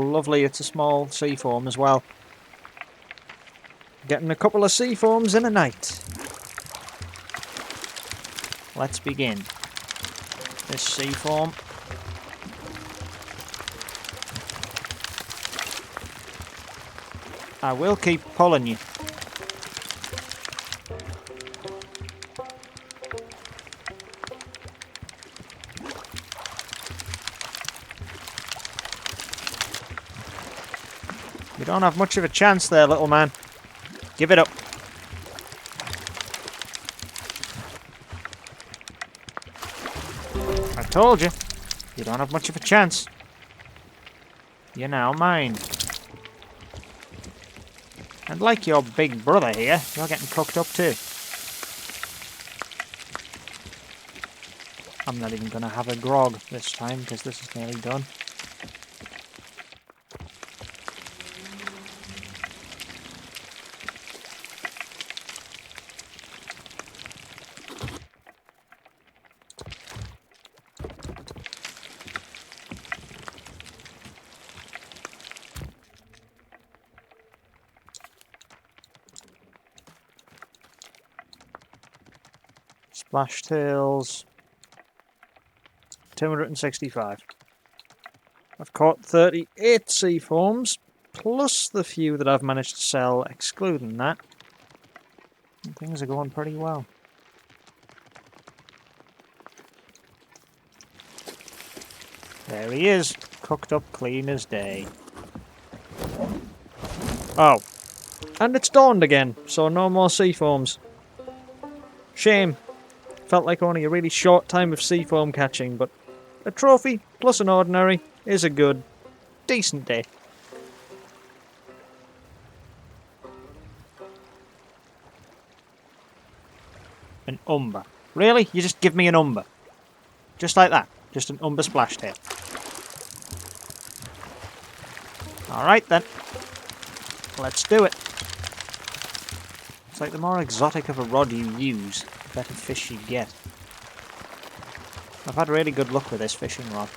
lovely. It's a small sea form as well. Getting a couple of sea forms in a night. Let's begin. This sea form. I will keep pulling you. You don't have much of a chance there, little man. Give it up. I told you. You don't have much of a chance. You're now mine. And like your big brother here, you're getting cooked up too. I'm not even going to have a grog this time because this is nearly done. Splash tails. 265. I've caught 38 sea forms, plus the few that I've managed to sell, excluding that. And things are going pretty well. There he is, cooked up clean as day. Oh, and it's dawned again, so no more sea forms. Shame. Felt like only a really short time of sea foam catching, but a trophy plus an ordinary is a good, decent day. An umber. Really? You just give me an umber? Just like that? Just an umber splash tail? Alright then. Let's do it. It's like the more exotic of a rod you use, the better fish you get. I've had really good luck with this fishing rod.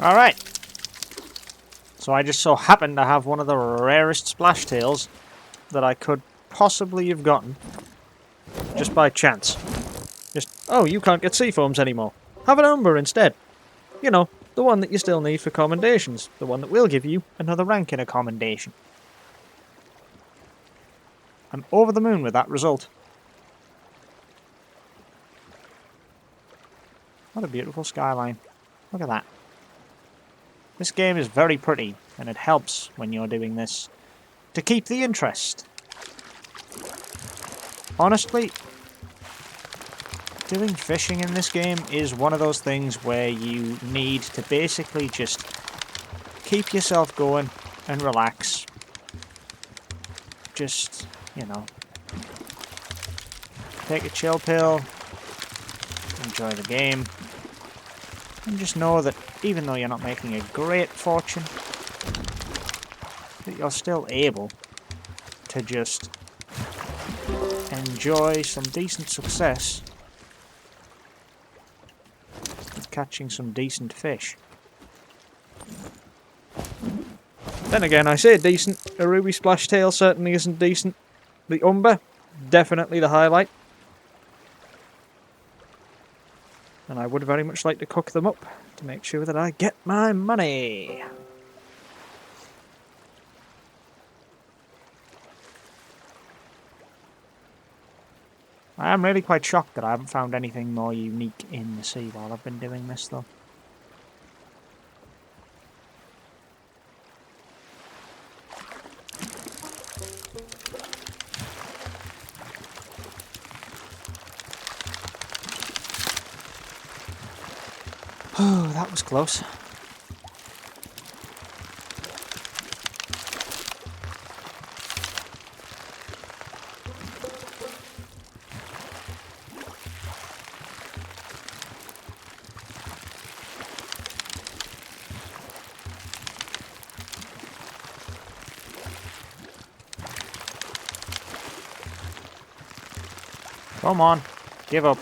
Alright. So I just so happened to have one of the rarest splash tails that I could possibly have gotten. Just by chance. Just, oh, you can't get sea forms anymore. Have an umber instead. You know, the one that you still need for commendations. The one that will give you another rank in a commendation. I'm over the moon with that result. What a beautiful skyline. Look at that. This game is very pretty, and it helps when you're doing this to keep the interest. Honestly, doing fishing in this game is one of those things where you need to basically just keep yourself going and relax. Just, you know, take a chill pill, enjoy the game, and just know that even though you're not making a great fortune, that you're still able to just enjoy some decent success and catching some decent fish. Then again, I say decent, a ruby splash tail certainly isn't decent. The umber, definitely the highlight. And I would very much like to cook them up to make sure that I get my money. I am really quite shocked that I haven't found anything more unique in the sea while I've been doing this though. Oh, that was close. Come on, give up.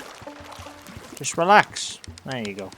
Just relax. There you go.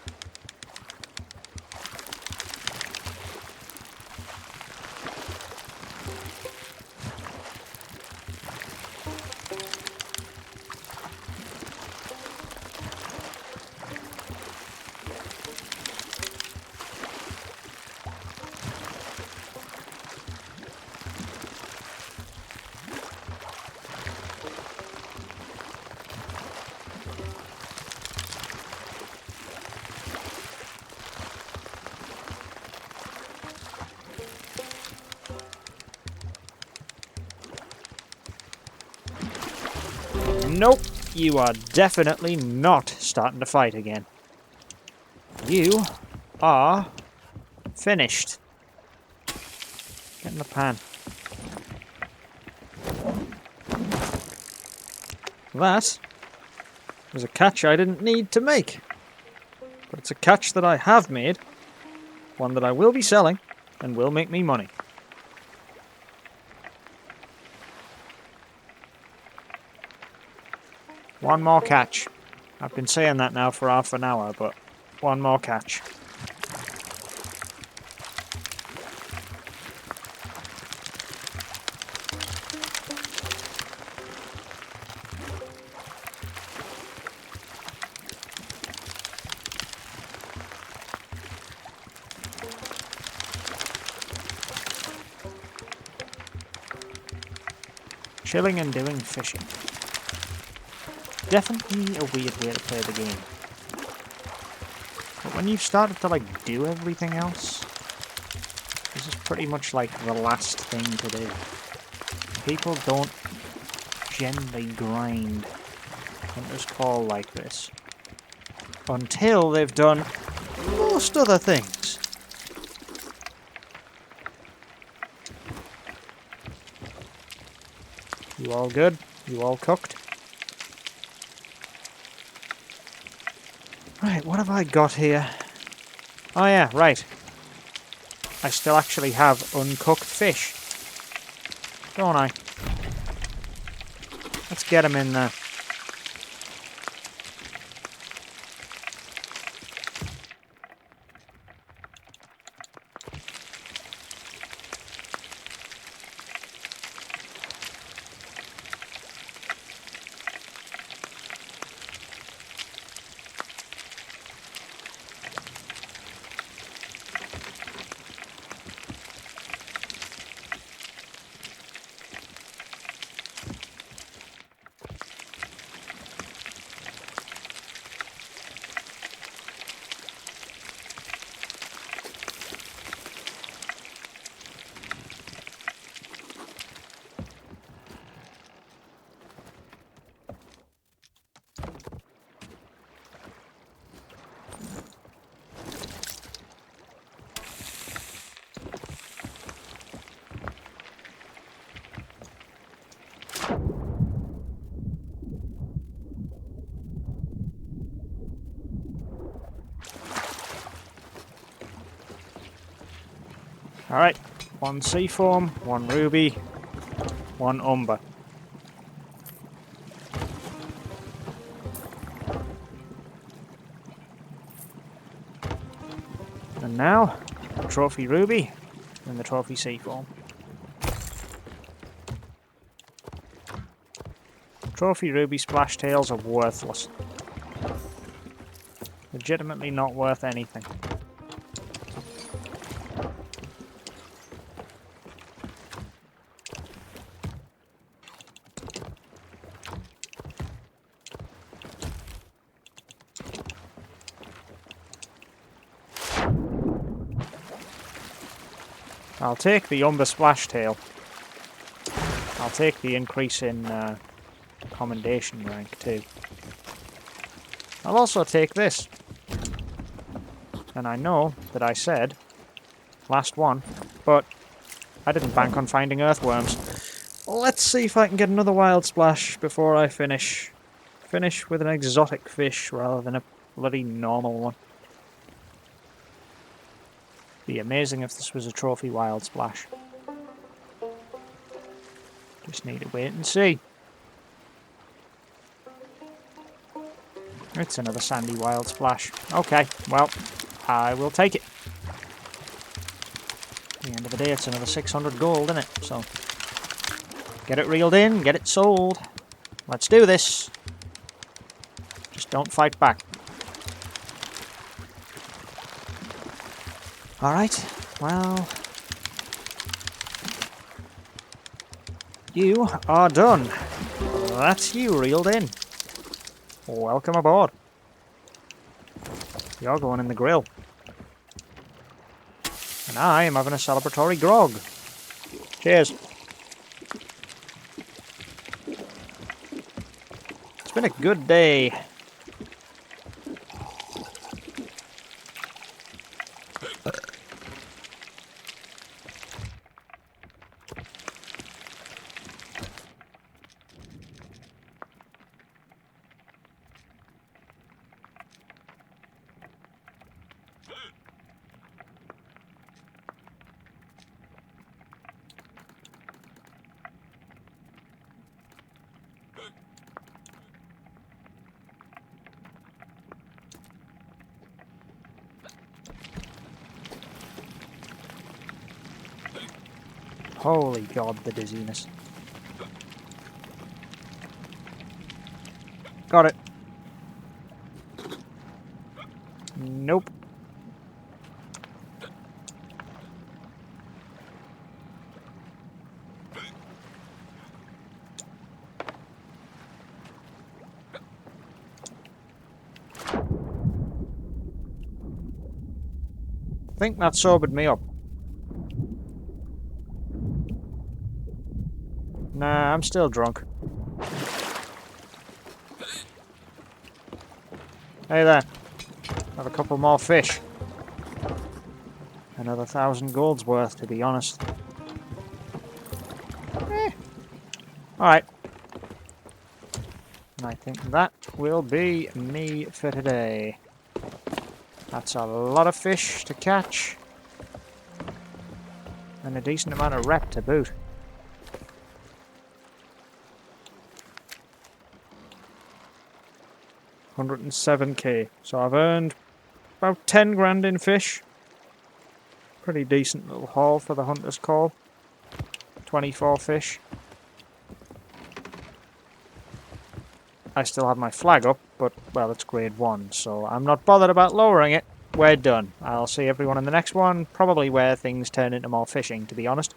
Nope, you are definitely not starting to fight again. You are finished. Get in the pan. That was a catch I didn't need to make. But it's a catch that I have made. One that I will be selling and will make me money. One more catch. I've been saying that now for half an hour, but one more catch. Chilling and doing fishing. Definitely a weird way to play the game. But when you've started to like do everything else, this is pretty much like the last thing to do. People don't generally grind Hunter's Call like this until they've done most other things. You all good? You all cooked? Right, what have I got here? Oh yeah, right. I still actually have uncooked fish. Don't I? Let's get them in there. Alright, one seafoam, one ruby, one umber. And now, the trophy ruby and the trophy seafoam. Trophy ruby splashtails are worthless. Legitimately not worth anything. I'll take the umber splashtail. I'll take the increase in commendation rank too. I'll also take this. And I know that I said last one, but I didn't bank on finding earthworms. Let's see if I can get another wild splash before I finish. Finish with an exotic fish rather than a bloody normal one. Be amazing if this was a trophy wild splash. Just need to wait and see. It's another sandy wild splash. Okay, well, I will take it. At the end of the day, it's another 600 gold, isn't it? So, get it reeled in, get it sold. Let's do this. Just don't fight back. Alright, well... You are done. That's you reeled in. Welcome aboard. You're going in the grill. And I am having a celebratory grog. Cheers. It's been a good day. Holy God, the dizziness. Got it. Nope. I think that sobered me up. Nah, I'm still drunk. Hey there. Have a couple more fish. Another 1,000 gold's worth, to be honest. Alright. And I think that will be me for today. That's a lot of fish to catch. And a decent amount of rep to boot. $107k. So I've earned about 10 grand in fish. Pretty decent little haul for the Hunter's Call. 24 fish. I still have my flag up, but, well, it's grade 1, so I'm not bothered about lowering it. We're done. I'll see everyone in the next one, probably where things turn into more fishing, to be honest.